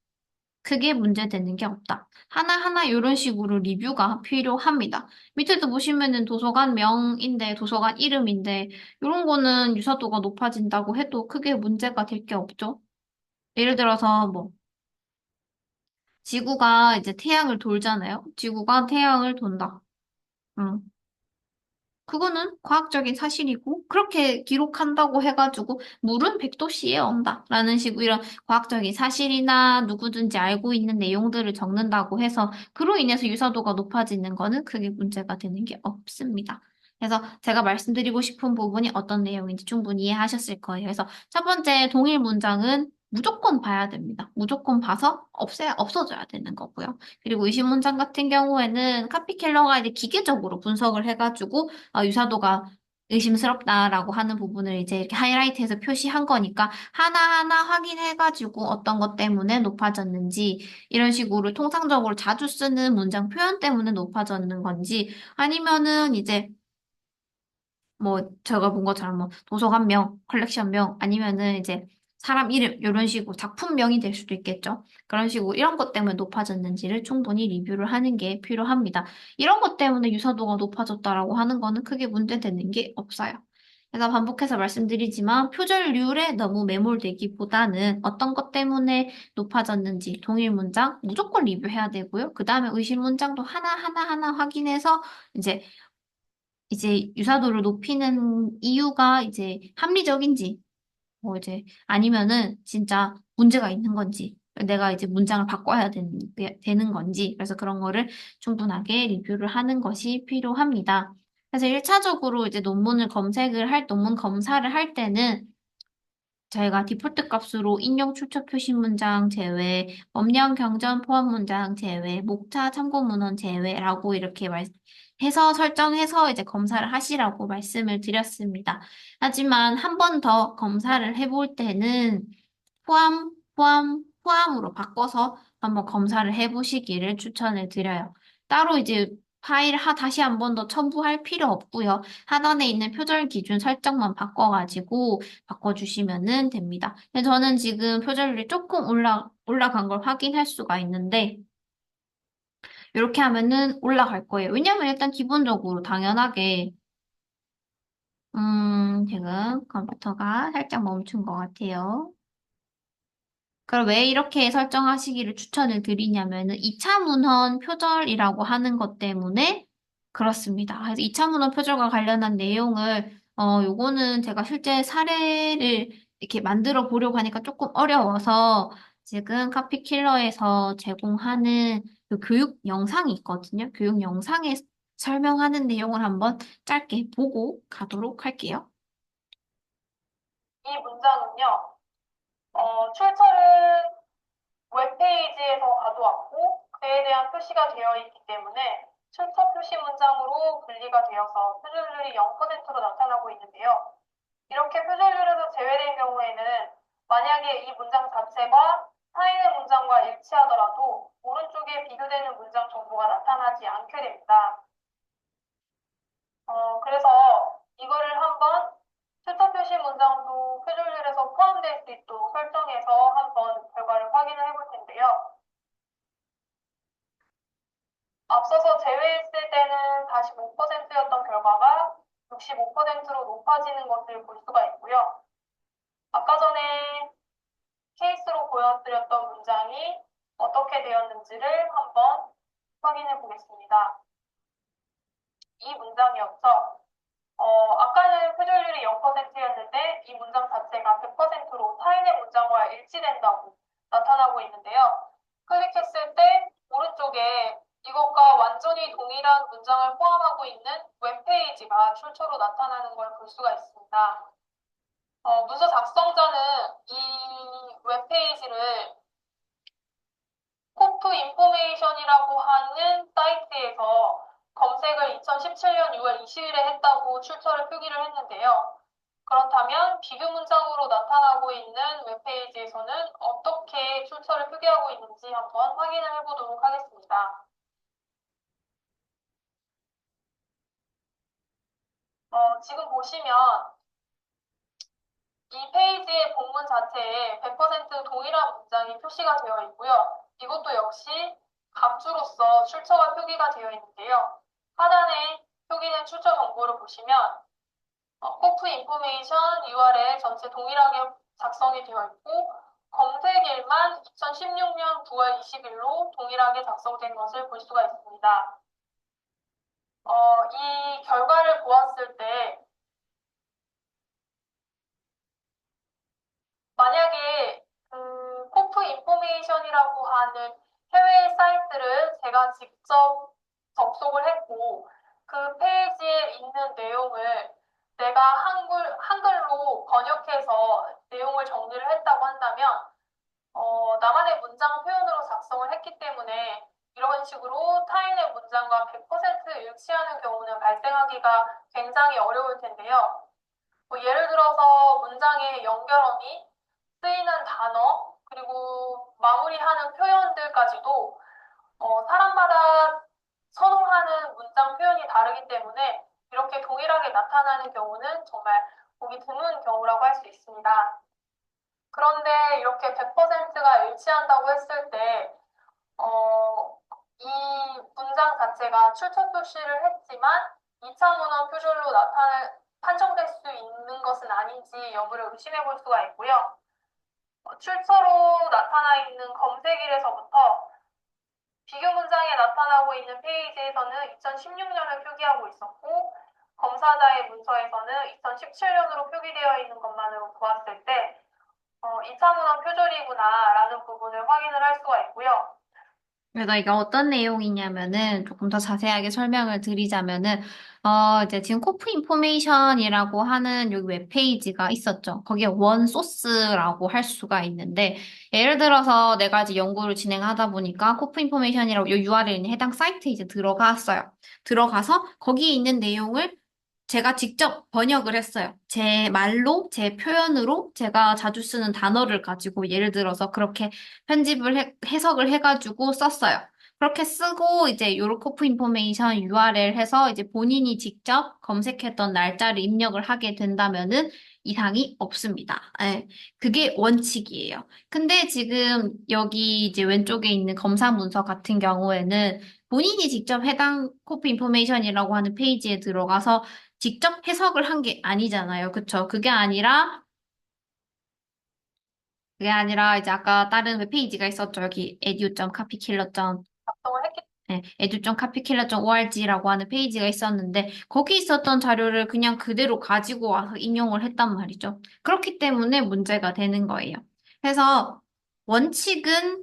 크게 문제되는 게 없다. 하나하나 이런 식으로 리뷰가 필요합니다. 밑에도 보시면은 도서관 명인데, 도서관 이름인데, 이런 거는 유사도가 높아진다고 해도 크게 문제가 될 게 없죠. 예를 들어서 뭐, 지구가 이제 태양을 돌잖아요. 지구가 태양을 돈다. 음. 그거는 과학적인 사실이고, 그렇게 기록한다고 해가지고, 물은 100도씨에 온다. 라는 식으로 이런 과학적인 사실이나 누구든지 알고 있는 내용들을 적는다고 해서, 그로 인해서 유사도가 높아지는 거는 크게 문제가 되는 게 없습니다. 그래서 제가 말씀드리고 싶은 부분이 어떤 내용인지 충분히 이해하셨을 거예요. 그래서 첫 번째 동일 문장은 무조건 봐야 됩니다. 무조건 봐서 없어져야 되는 거고요. 그리고 의심 문장 같은 경우에는 카피킬러가 이제 기계적으로 분석을 해가지고 유사도가 의심스럽다라고 하는 부분을 이제 이렇게 하이라이트해서 표시한 거니까 하나하나 확인해가지고 어떤 것 때문에 높아졌는지 이런 식으로 통상적으로 자주 쓰는 문장 표현 때문에 높아졌는 건지 아니면은 이제 뭐 제가 본 것처럼 뭐 도서관명, 컬렉션명 아니면은 이제 사람 이름 이런 식으로 작품명이 될 수도 있겠죠. 그런 식으로 이런 것 때문에 높아졌는지를 충분히 리뷰를 하는 게 필요합니다. 이런 것 때문에 유사도가 높아졌다라고 하는 거는 크게 문제되는 게 없어요. 그래서 반복해서 말씀드리지만 표절률에 너무 매몰되기보다는 어떤 것 때문에 높아졌는지 동일 문장 무조건 리뷰해야 되고요. 그 다음에 의심 문장도 하나 확인해서 이제 유사도를 높이는 이유가 이제 합리적인지, 뭐 이제 아니면은 진짜 문제가 있는 건지, 내가 이제 문장을 바꿔야 되는 건지, 그래서 그런 거를 충분하게 리뷰를 하는 것이 필요합니다. 그래서 1차적으로 이제 논문 검사를 할 때는 저희가 디폴트 값으로 인용 출처 표시 문장 제외, 법령 경전 포함 문장 제외, 목차 참고 문헌 제외라고 이렇게 해서 설정해서 이제 검사를 하시라고 말씀을 드렸습니다. 하지만 한 번 더 검사를 해볼 때는 포함으로 바꿔서 한번 검사를 해보시기를 추천을 드려요. 따로 이제 다시 한 번 더 첨부할 필요 없고요. 하단에 있는 표절 기준 설정만 바꿔가지고 바꿔주시면 됩니다. 근데 저는 지금 표절률이 조금 올라간 걸 확인할 수가 있는데, 이렇게 하면은 올라갈 거예요. 왜냐면 일단 기본적으로 당연하게, 지금 컴퓨터가 살짝 멈춘 것 같아요. 그럼 왜 이렇게 설정하시기를 추천을 드리냐면은 2차 문헌 표절이라고 하는 것 때문에 그렇습니다. 그래서 2차 문헌 표절과 관련한 내용을 요거는 제가 실제 사례를 이렇게 만들어 보려고 하니까 조금 어려워서 지금 카피킬러에서 제공하는 그 교육 영상이 있거든요. 교육 영상에 설명하는 내용을 한번 짧게 보고 가도록 할게요. 이 문장은요, 출처를 웹페이지에서 가져왔고, 그에 대한 표시가 되어 있기 때문에 출처 표시 문장으로 분리가 되어서 표절률이 0%로 나타나고 있는데요. 이렇게 표절률에서 제외된 경우에는 만약에 이 문장 자체가 타인의 문장과 일치하더라도 오른쪽에 비교되는 문장 정보가 나타나지 않게 됩니다. 그래서 이거를 한번 출처 표시 문장도 표준율에서 포함될 수 있도록 설정해서 한번 결과를 확인을 해볼 텐데요. 앞서서 제외했을 때는 45%였던 결과가 65%로 높아지는 것을 볼 수가 있고요. 아까 전에 케이스로 보여드렸던 문장이 어떻게 되었는지를 한번 확인해 보겠습니다. 이 문장이었죠. 아까는 표절률이 0%였는데 이 문장 자체가 100%로 타인의 문장과 일치된다고 나타나고 있는데요. 클릭했을 때 오른쪽에 이것과 완전히 동일한 문장을 포함하고 있는 웹페이지가 출처로 나타나는 걸 볼 수가 있습니다. 문서 작성자는 이 웹페이지를 코프 인포메이션이라고 하는 사이트에서 검색을 2017년 6월 20일에 했다고 출처를 표기를 했는데요. 그렇다면 비교 문장으로 나타나고 있는 웹페이지에서는 어떻게 출처를 표기하고 있는지 한번 확인을 해보도록 하겠습니다. 지금 보시면 이 페이지의 본문 자체에 100% 동일한 문장이 표시가 되어 있고요. 이것도 역시 감주로서 출처가 표기가 되어 있는데요. 하단에 표기된 출처 정보를 보시면 코프 인포메이션 URL 전체 동일하게 작성이 되어 있고 검색일만 2016년 9월 20일로 동일하게 작성된 것을 볼 수가 있습니다. 이 결과를 보았을 때 만약에 코프 인포메이션이라고 하는 해외 사이트를 제가 직접 접속을 했고 그 페이지에 있는 내용을 내가 한글로 번역해서 내용을 정리를 했다고 한다면 나만의 문장 표현으로 작성을 했기 때문에 이런 식으로 타인의 문장과 100% 일치하는 경우는 발생하기가 굉장히 어려울 텐데요. 예를 들어서 문장의 연결어미, 쓰이는 단어, 그리고 마무리하는 표현들까지도 사람마다 선호하는 문장 표현이 다르기 때문에 이렇게 동일하게 나타나는 경우는 정말 보기 드문 경우라고 할 수 있습니다. 그런데 이렇게 100%가 일치한다고 했을 때, 이 문장 자체가 출처 표시를 했지만 2차 문헌 표절로 판정될 수 있는 것은 아닌지 여부를 의심해 볼 수가 있고요. 출처로 나타나 있는 검색일에서부터 비교 문장에 나타나고 있는 페이지에서는 2016년을 표기하고 있었고, 검사자의 문서에서는 2017년으로 표기되어 있는 것만으로 보았을 때, 2차 문헌 표절이구나라는 부분을 확인을 할 수가 있고요. 그래서 이게 어떤 내용이냐면은 조금 더 자세하게 설명을 드리자면은 이제 지금 코프 인포메이션이라고 하는 여기 웹페이지가 있었죠. 거기에 원 소스라고 할 수가 있는데 예를 들어서 내가 이제 연구를 진행하다 보니까 코프 인포메이션이라고 이 URL에 있는 해당 사이트에 이제 들어갔어요. 들어가서 거기에 있는 내용을 제가 직접 번역을 했어요. 제 말로, 제 표현으로 제가 자주 쓰는 단어를 가지고 예를 들어서 그렇게 해석을 해가지고 썼어요. 그렇게 쓰고 이제 요르코프 인포메이션 URL 해서 이제 본인이 직접 검색했던 날짜를 입력을 하게 된다면은 이상이 없습니다. 예, 그게 원칙이에요. 근데 지금 여기 이제 왼쪽에 있는 검사 문서 같은 경우에는 본인이 직접 해당 코프 인포메이션이라고 하는 페이지에 들어가서 직접 해석을 한 게 아니잖아요. 그쵸? 그게 아니라 이제 아까 다른 웹페이지가 있었죠. 여기 edu.copykiller. 작성을 했기 네, edu.copykiller.org라고 하는 페이지가 있었는데 거기 있었던 자료를 그냥 그대로 가지고 와서 인용을 했단 말이죠. 그렇기 때문에 문제가 되는 거예요. 그래서 원칙은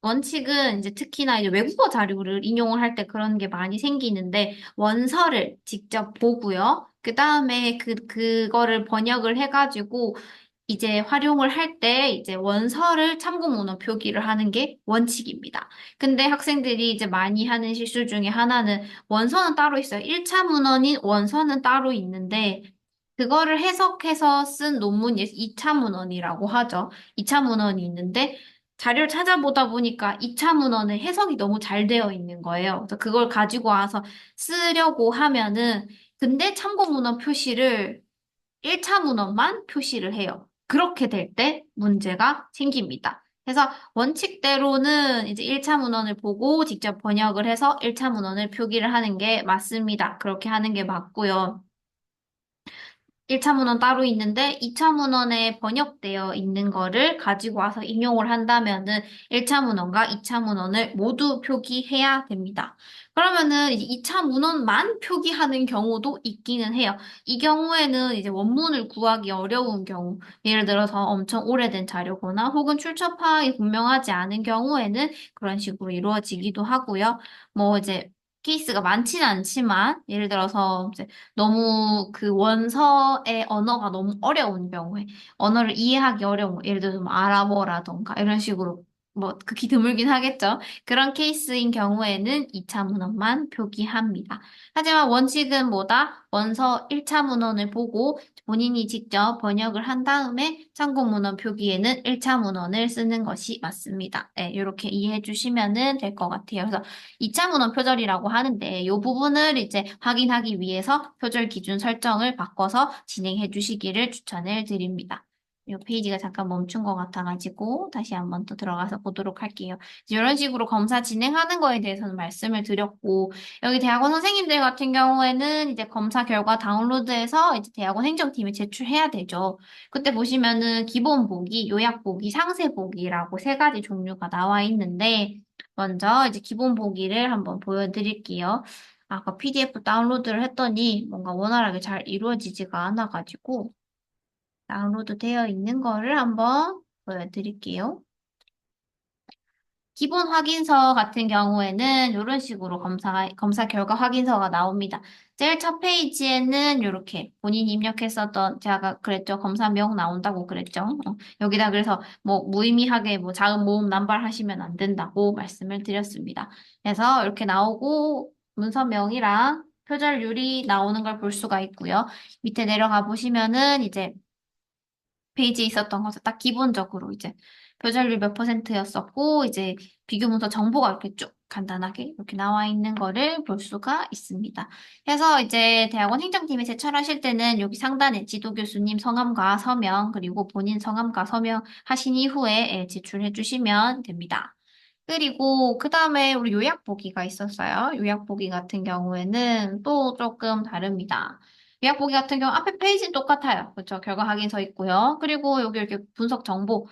원칙은 이제 특히나 이제 외국어 자료를 인용을 할 때 그런 게 많이 생기는데 원서를 직접 보고요. 그 다음에 그거를 번역을 해가지고 이제 활용을 할 때 이제 원서를 참고 문헌 표기를 하는 게 원칙입니다. 근데 학생들이 이제 많이 하는 실수 중에 하나는 원서는 따로 있어요. 1차 문헌인 원서는 따로 있는데 그거를 해석해서 쓴 논문이 2차 문헌이라고 하죠. 2차 문헌이 있는데 자료를 찾아보다 보니까 2차 문헌의 해석이 너무 잘 되어 있는 거예요. 그래서 그걸 가지고 와서 쓰려고 하면은 근데 참고 문헌 표시를 1차 문헌만 표시를 해요. 그렇게 될 때 문제가 생깁니다. 그래서 원칙대로는 이제 1차 문헌을 보고 직접 번역을 해서 1차 문헌을 표기를 하는 게 맞습니다. 그렇게 하는 게 맞고요. 1차 문헌 따로 있는데 2차 문헌에 번역되어 있는 거를 가지고 와서 인용을 한다면은 1차 문헌과 2차 문헌을 모두 표기해야 됩니다. 그러면은 이제 2차 문헌만 표기하는 경우도 있기는 해요. 이 경우에는 이제 원문을 구하기 어려운 경우, 예를 들어서 엄청 오래된 자료거나 혹은 출처 파악이 분명하지 않은 경우에는 그런 식으로 이루어지기도 하고요. 뭐 이제 케이스가 많지는 않지만 예를 들어서 너무 그 원서의 언어가 너무 어려운 경우에 언어를 이해하기 어려운 거, 예를 들어서 뭐 아랍어라던가 이런 식으로 뭐 극히 드물긴 하겠죠. 그런 케이스인 경우에는 2차 문헌만 표기합니다. 하지만 원칙은 뭐다? 원서 1차 문헌을 보고 본인이 직접 번역을 한 다음에 참고 문헌 표기에는 1차 문헌을 쓰는 것이 맞습니다. 네, 이렇게 이해해 주시면 될 것 같아요. 그래서 2차 문헌 표절이라고 하는데 이 부분을 이제 확인하기 위해서 표절 기준 설정을 바꿔서 진행해 주시기를 추천을 드립니다. 이 페이지가 잠깐 멈춘 것 같아가지고 다시 한번 또 들어가서 보도록 할게요. 이런 식으로 검사 진행하는 거에 대해서는 말씀을 드렸고 여기 대학원 선생님들 같은 경우에는 이제 검사 결과 다운로드해서 이제 대학원 행정팀에 제출해야 되죠. 그때 보시면은 기본 보기, 요약 보기, 상세 보기라고 세 가지 종류가 나와 있는데 먼저 이제 기본 보기를 한번 보여드릴게요. 아까 PDF 다운로드를 했더니 뭔가 원활하게 잘 이루어지지가 않아가지고 다운로드 되어 있는 거를 한번 보여드릴게요. 기본 확인서 같은 경우에는 이런 식으로 검사 결과 확인서가 나옵니다. 제일 첫 페이지에는 이렇게 본인이 입력했었던, 제가 아까 그랬죠. 검사명 나온다고 그랬죠. 여기다 그래서 뭐 무의미하게 뭐 자음, 모음, 남발하시면 안 된다고 말씀을 드렸습니다. 그래서 이렇게 나오고 문서명이랑 표절률이 나오는 걸 볼 수가 있고요. 밑에 내려가 보시면은 이제 페이지에 있었던 것을 딱 기본적으로 이제 표절률 몇 %였었고 이제 비교 문서 정보가 이렇게 쭉 간단하게 이렇게 나와 있는 거를 볼 수가 있습니다. 그래서 이제 대학원 행정팀에 제출하실 때는 여기 상단에 지도 교수님 성함과 서명 그리고 본인 성함과 서명 하신 이후에 제출해 주시면 됩니다. 그리고 그 다음에 우리 요약보기가 있었어요. 요약보기 같은 경우에는 또 조금 다릅니다. 요약보기 같은 경우 앞에 페이지는 똑같아요. 그렇죠? 결과 확인서 있고요. 그리고 여기 이렇게 분석 정보,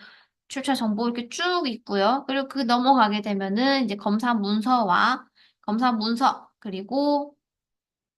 출처 정보 이렇게 쭉 있고요. 그리고 그 넘어가게 되면은 이제 검사 문서, 그리고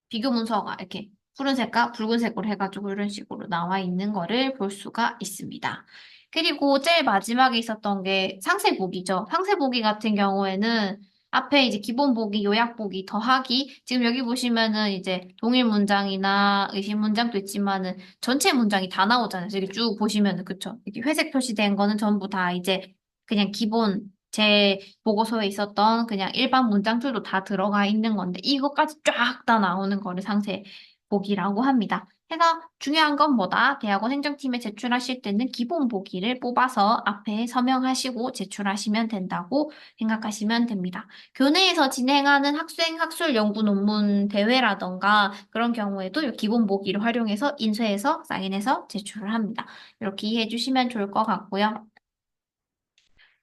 비교 문서가 이렇게 푸른색과 붉은색으로 해가지고 이런 식으로 나와 있는 거를 볼 수가 있습니다. 그리고 제일 마지막에 있었던 게 상세보기죠. 상세보기 같은 경우에는 앞에 이제 기본 보기, 요약 보기, 더하기. 지금 여기 보시면은 이제 동일 문장이나 의심 문장도 있지만은 전체 문장이 다 나오잖아요. 여기 쭉 보시면은 그쵸? 이렇게 회색 표시된 거는 전부 다 이제 그냥 기본 제 보고서에 있었던 그냥 일반 문장들도 다 들어가 있는 건데 이것까지 쫙 다 나오는 거를 상세 보기라고 합니다. 해서 중요한 건 뭐다? 대학원 행정팀에 제출하실 때는 기본 보기를 뽑아서 앞에 서명하시고 제출하시면 된다고 생각하시면 됩니다. 교내에서 진행하는 학생 학술 연구 논문 대회라던가 그런 경우에도 이 기본 보기를 활용해서 인쇄해서 사인해서 제출을 합니다. 이렇게 이해해 주시면 좋을 것 같고요.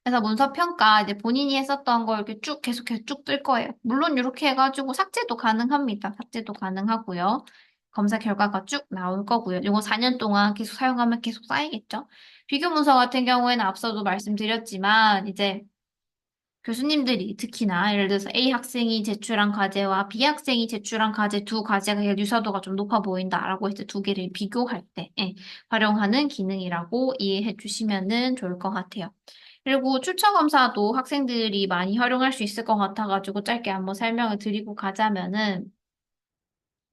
그래서 문서 평가 이제 본인이 했었던 걸 이렇게 쭉 계속해서 쭉 뜰 거예요. 물론 이렇게 해가지고 삭제도 가능합니다. 삭제도 가능하고요. 검사 결과가 쭉 나올 거고요. 이거 4년 동안 계속 사용하면 계속 쌓이겠죠. 비교 문서 같은 경우에는 앞서도 말씀드렸지만 이제 교수님들이 특히나 예를 들어서 A 학생이 제출한 과제와 B 학생이 제출한 과제 두 과제가 유사도가 좀 높아 보인다라고 해서 두 개를 비교할 때 활용하는 기능이라고 이해해 주시면은 좋을 것 같아요. 그리고 출처 검사도 학생들이 많이 활용할 수 있을 것 같아가지고 짧게 한번 설명을 드리고 가자면은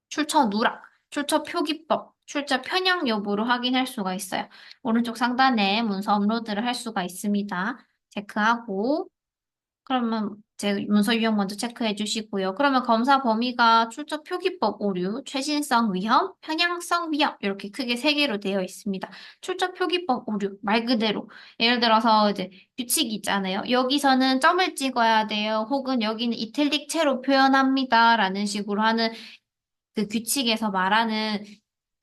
출처 누락, 출처 표기법, 출처 편향 여부를 확인할 수가 있어요. 오른쪽 상단에 문서 업로드를 할 수가 있습니다. 체크하고 그러면 제 문서 유형 먼저 체크해 주시고요. 그러면 검사 범위가 출처 표기법 오류, 최신성 위험, 편향성 위험 이렇게 크게 세 개로 되어 있습니다. 출처 표기법 오류 말 그대로 예를 들어서 이제 규칙이 있잖아요. 여기서는 점을 찍어야 돼요. 혹은 여기는 이탈릭 채로 표현합니다라는 식으로 하는 그 규칙에서 말하는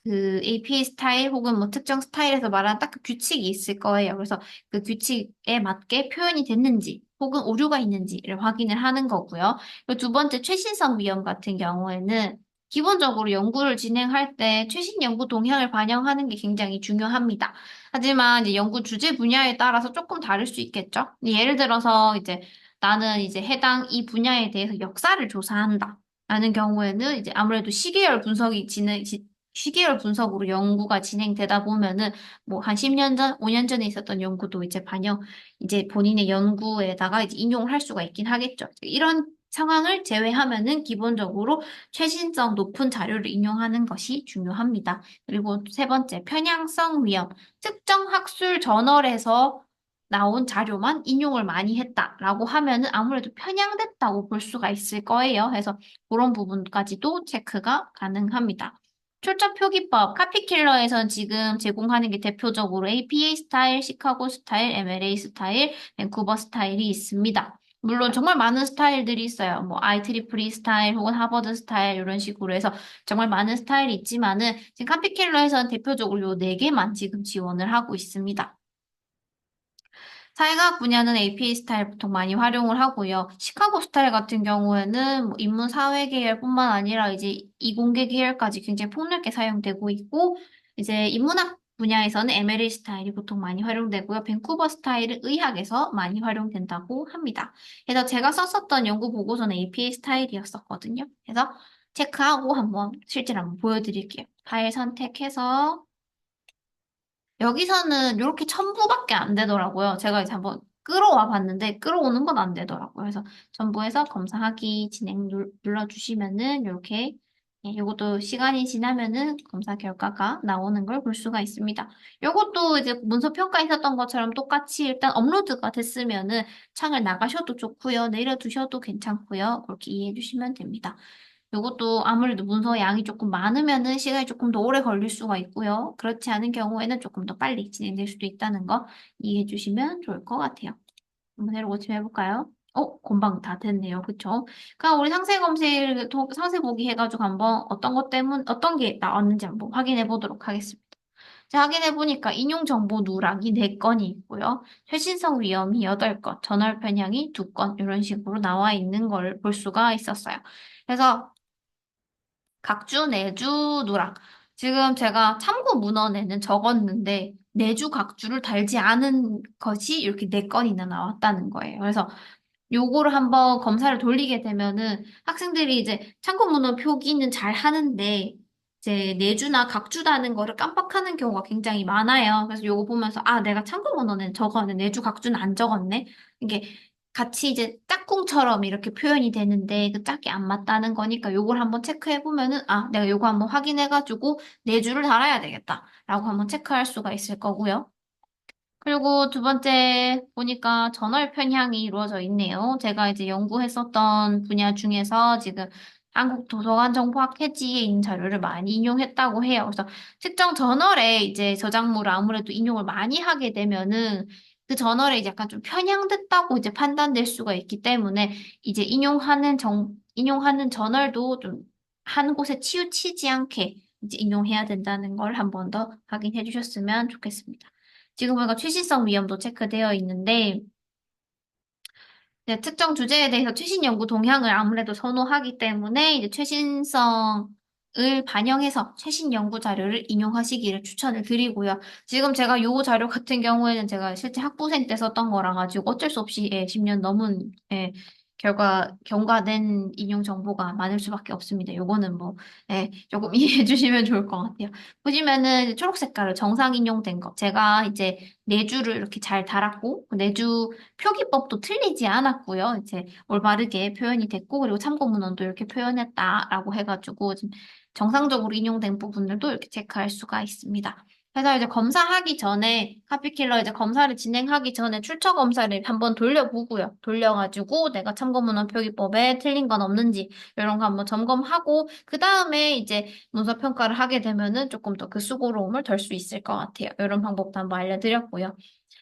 그 APA 스타일 혹은 뭐 특정 스타일에서 말하는 딱 그 규칙이 있을 거예요. 그래서 그 규칙에 맞게 표현이 됐는지 혹은 오류가 있는지를 확인을 하는 거고요. 그리고 두 번째 최신성 위험 같은 경우에는 기본적으로 연구를 진행할 때 최신 연구 동향을 반영하는 게 굉장히 중요합니다. 하지만 이제 연구 주제 분야에 따라서 조금 다를 수 있겠죠. 예를 들어서 이제 나는 이제 해당 이 분야에 대해서 역사를 조사한다. 라는 경우에는 이제 아무래도 시계열 분석으로 연구가 진행되다 보면은 뭐 한 10년 전, 5년 전에 있었던 연구도 이제 본인의 연구에다가 이제 인용을 할 수가 있긴 하겠죠. 이런 상황을 제외하면은 기본적으로 최신성 높은 자료를 인용하는 것이 중요합니다. 그리고 세 번째, 편향성 위험. 특정 학술 저널에서 나온 자료만 인용을 많이 했다라고 하면은 아무래도 편향됐다고 볼 수가 있을 거예요. 그래서 그런 부분까지도 체크가 가능합니다. 출처 표기법, 카피킬러에선 지금 제공하는 게 대표적으로 APA 스타일, 시카고 스타일, MLA 스타일, 밴쿠버 스타일이 있습니다. 물론 정말 많은 스타일들이 있어요. 뭐 IEEE 스타일 혹은 하버드 스타일 이런 식으로 해서 정말 많은 스타일이 있지만은 지금 카피킬러에서는 대표적으로 요 네 개만 지금 지원을 하고 있습니다. 사회과학 분야는 APA 스타일 보통 많이 활용을 하고요. 시카고 스타일 같은 경우에는 뭐 인문 사회 계열뿐만 아니라 이제 이공계 계열까지 굉장히 폭넓게 사용되고 있고, 이제 인문학 분야에서는 MLA 스타일이 보통 많이 활용되고요. 밴쿠버 스타일은 의학에서 많이 활용된다고 합니다. 그래서 제가 썼었던 연구 보고서는 APA 스타일이었었거든요. 그래서 체크하고 한번 실제로 한번 보여드릴게요. 파일 선택해서 여기서는 이렇게 첨부밖에 안 되더라고요. 제가 이제 한번 끌어와 봤는데 끌어오는 건 안 되더라고요. 그래서 정보에서 검사하기 진행 눌러주시면은 이렇게 이것도 시간이 지나면은 검사 결과가 나오는 걸 볼 수가 있습니다. 이것도 이제 문서 평가 있었던 것처럼 똑같이 일단 업로드가 됐으면은 창을 나가셔도 좋고요. 내려두셔도 괜찮고요. 그렇게 이해해 주시면 됩니다. 이것도 아무래도 문서 양이 조금 많으면은 시간이 조금 더 오래 걸릴 수가 있고요. 그렇지 않은 경우에는 조금 더 빨리 진행될 수도 있다는 거 이해해 주시면 좋을 것 같아요. 한번 해로 고침 해볼까요? 금방 다 됐네요. 그쵸? 그럼 우리 상세 검색, 상세 보기 해가지고 한번 어떤 게 나왔는지 한번 확인해 보도록 하겠습니다. 제가 확인해 보니까 인용 정보 누락이 4건이 있고요. 최신성 위험이 8건, 전월 편향이 2건, 이런 식으로 나와 있는 걸 볼 수가 있었어요. 그래서 각주, 내주, 누락. 지금 제가 참고 문헌에는 적었는데, 내주 각주를 달지 않은 것이 이렇게 4건이나 나왔다는 거예요. 그래서 요거를 한번 검사를 돌리게 되면은 학생들이 이제 참고 문헌 표기는 잘 하는데 이제 내주나 각주라는 거를 깜빡하는 경우가 굉장히 많아요. 그래서 요거 보면서 아, 내가 참고 문헌은 적었네. 내주 각주는 안 적었네. 이게 같이 이제 짝꿍처럼 이렇게 표현이 되는데 그 짝이 안 맞다는 거니까 요걸 한번 체크해 보면은 아, 내가 요거 한번 확인해 가지고 내주를 달아야 되겠다라고 한번 체크할 수가 있을 거고요. 그리고 두 번째 보니까 전월 편향이 이루어져 있네요. 제가 이제 연구했었던 분야 중에서 지금 한국 도서관 정보학 회지에 있는 자료를 많이 인용했다고 해요. 그래서 특정 저널에 이제 저작물을 아무래도 인용을 많이 하게 되면은 그 저널에 이제 약간 좀 편향됐다고 이제 판단될 수가 있기 때문에 이제 인용하는 저널도 좀 한 곳에 치우치지 않게 이제 인용해야 된다는 걸 한 번 더 확인해 주셨으면 좋겠습니다. 지금 보니까 최신성 위험도 체크되어 있는데, 네, 특정 주제에 대해서 최신 연구 동향을 아무래도 선호하기 때문에 이제 최신성을 반영해서 최신 연구 자료를 인용하시기를 추천을 드리고요. 지금 제가 요 자료 같은 경우에는 제가 실제 학부생 때 썼던 거라 가지고 어쩔 수 없이 10년 넘은 경과된 인용 정보가 많을 수밖에 없습니다. 요거는 뭐 조금 이해해 주시면 좋을 것 같아요. 보시면은 초록 색깔로 정상 인용된 거. 제가 이제 네 줄을 이렇게 잘 달았고 네 줄 표기법도 틀리지 않았고요. 이제 올바르게 표현이 됐고, 그리고 참고 문헌도 이렇게 표현했다라고 해가지고, 지금 정상적으로 인용된 부분들도 이렇게 체크할 수가 있습니다. 그래서 이제 검사하기 전에, 카피킬러 이제 검사를 진행하기 전에 출처 검사를 한번 돌려보고요. 돌려가지고 내가 참고 문헌 표기법에 틀린 건 없는지, 이런 거 한번 점검하고, 그 다음에 이제 문서 평가를 하게 되면은 조금 더 그 수고로움을 덜 수 있을 것 같아요. 이런 방법도 한번 알려드렸고요.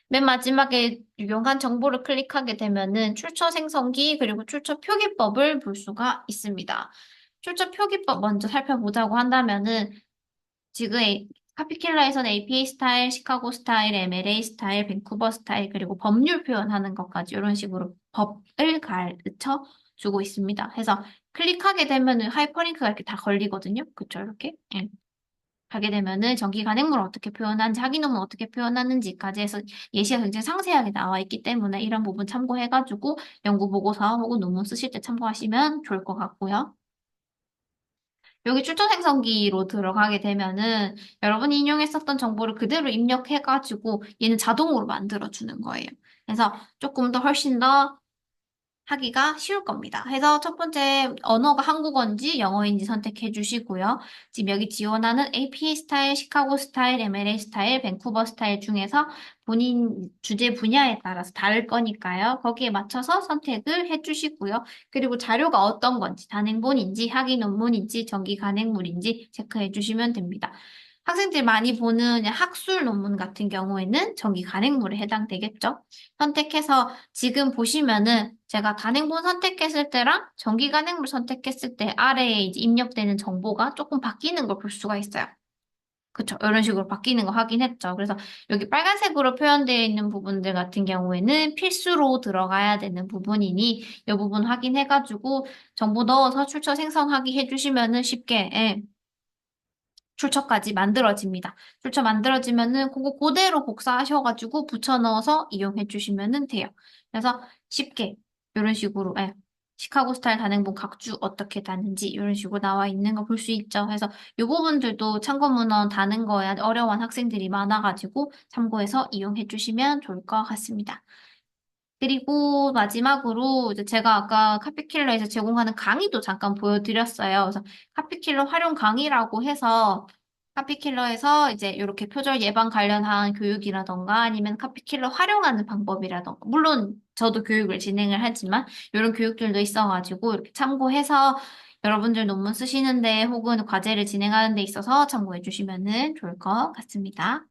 맨 마지막에 유용한 정보를 클릭하게 되면은 출처 생성기 그리고 출처 표기법을 볼 수가 있습니다. 출처 표기법 먼저 살펴보자고 한다면은 지금 카피킬러에서는 APA 스타일, 시카고 스타일, MLA 스타일, 밴쿠버 스타일 그리고 법률 표현하는 것까지 이런 식으로 법을 가르쳐 주고 있습니다. 해서 클릭하게 되면은 하이퍼링크가 이렇게 다 걸리거든요. 그쵸? 이렇게. 예. 하게 되면은 전기 간행물을 어떻게 표현하는지, 하기농을 어떻게 표현하는지까지 해서 예시가 굉장히 상세하게 나와 있기 때문에 이런 부분 참고해가지고 연구 보고서 혹은 논문 쓰실 때 참고하시면 좋을 것 같고요. 여기 출처 생성기로 들어가게 되면은 여러분이 인용했었던 정보를 그대로 입력해가지고 얘는 자동으로 만들어주는 거예요. 그래서 조금 더 훨씬 더 하기가 쉬울 겁니다. 해서 첫 번째 언어가 한국어인지 영어인지 선택해 주시고요. 지금 여기 지원하는 APA 스타일, 시카고 스타일, MLA 스타일, 밴쿠버 스타일 중에서 본인 주제 분야에 따라서 다를 거니까요. 거기에 맞춰서 선택을 해 주시고요. 그리고 자료가 어떤 건지, 단행본인지, 학위 논문인지, 정기 간행물인지 체크해 주시면 됩니다. 학생들이 많이 보는 학술 논문 같은 경우에는 정기 간행물에 해당되겠죠. 선택해서 지금 보시면은 제가 간행본 선택했을 때랑 정기 간행물 선택했을 때 아래에 이제 입력되는 정보가 조금 바뀌는 걸 볼 수가 있어요. 그쵸? 이런 식으로 바뀌는 거 확인했죠. 그래서 여기 빨간색으로 표현되어 있는 부분들 같은 경우에는 필수로 들어가야 되는 부분이니 이 부분 확인해가지고 정보 넣어서 출처 생성하기 해주시면은 쉽게 출처까지 만들어집니다. 출처 만들어지면은 그거 그대로 복사하셔가지고 붙여 넣어서 이용해 주시면 돼요. 그래서 쉽게 이런 식으로 시카고 스타일 단행본 각주 어떻게 다는지 이런 식으로 나와 있는 거 볼 수 있죠. 그래서 이 부분들도 참고 문헌 다는 거에 어려운 학생들이 많아가지고 참고해서 이용해 주시면 좋을 것 같습니다. 그리고 마지막으로 이제 제가 아까 카피킬러에서 제공하는 강의도 잠깐 보여드렸어요. 그래서 카피킬러 활용 강의라고 해서 카피킬러에서 이제 이렇게 표절 예방 관련한 교육이라던가 아니면 카피킬러 활용하는 방법이라던가 물론 저도 교육을 진행을 하지만 이런 교육들도 있어가지고 이렇게 참고해서 여러분들 논문 쓰시는데 혹은 과제를 진행하는 데 있어서 참고해 주시면은 좋을 것 같습니다.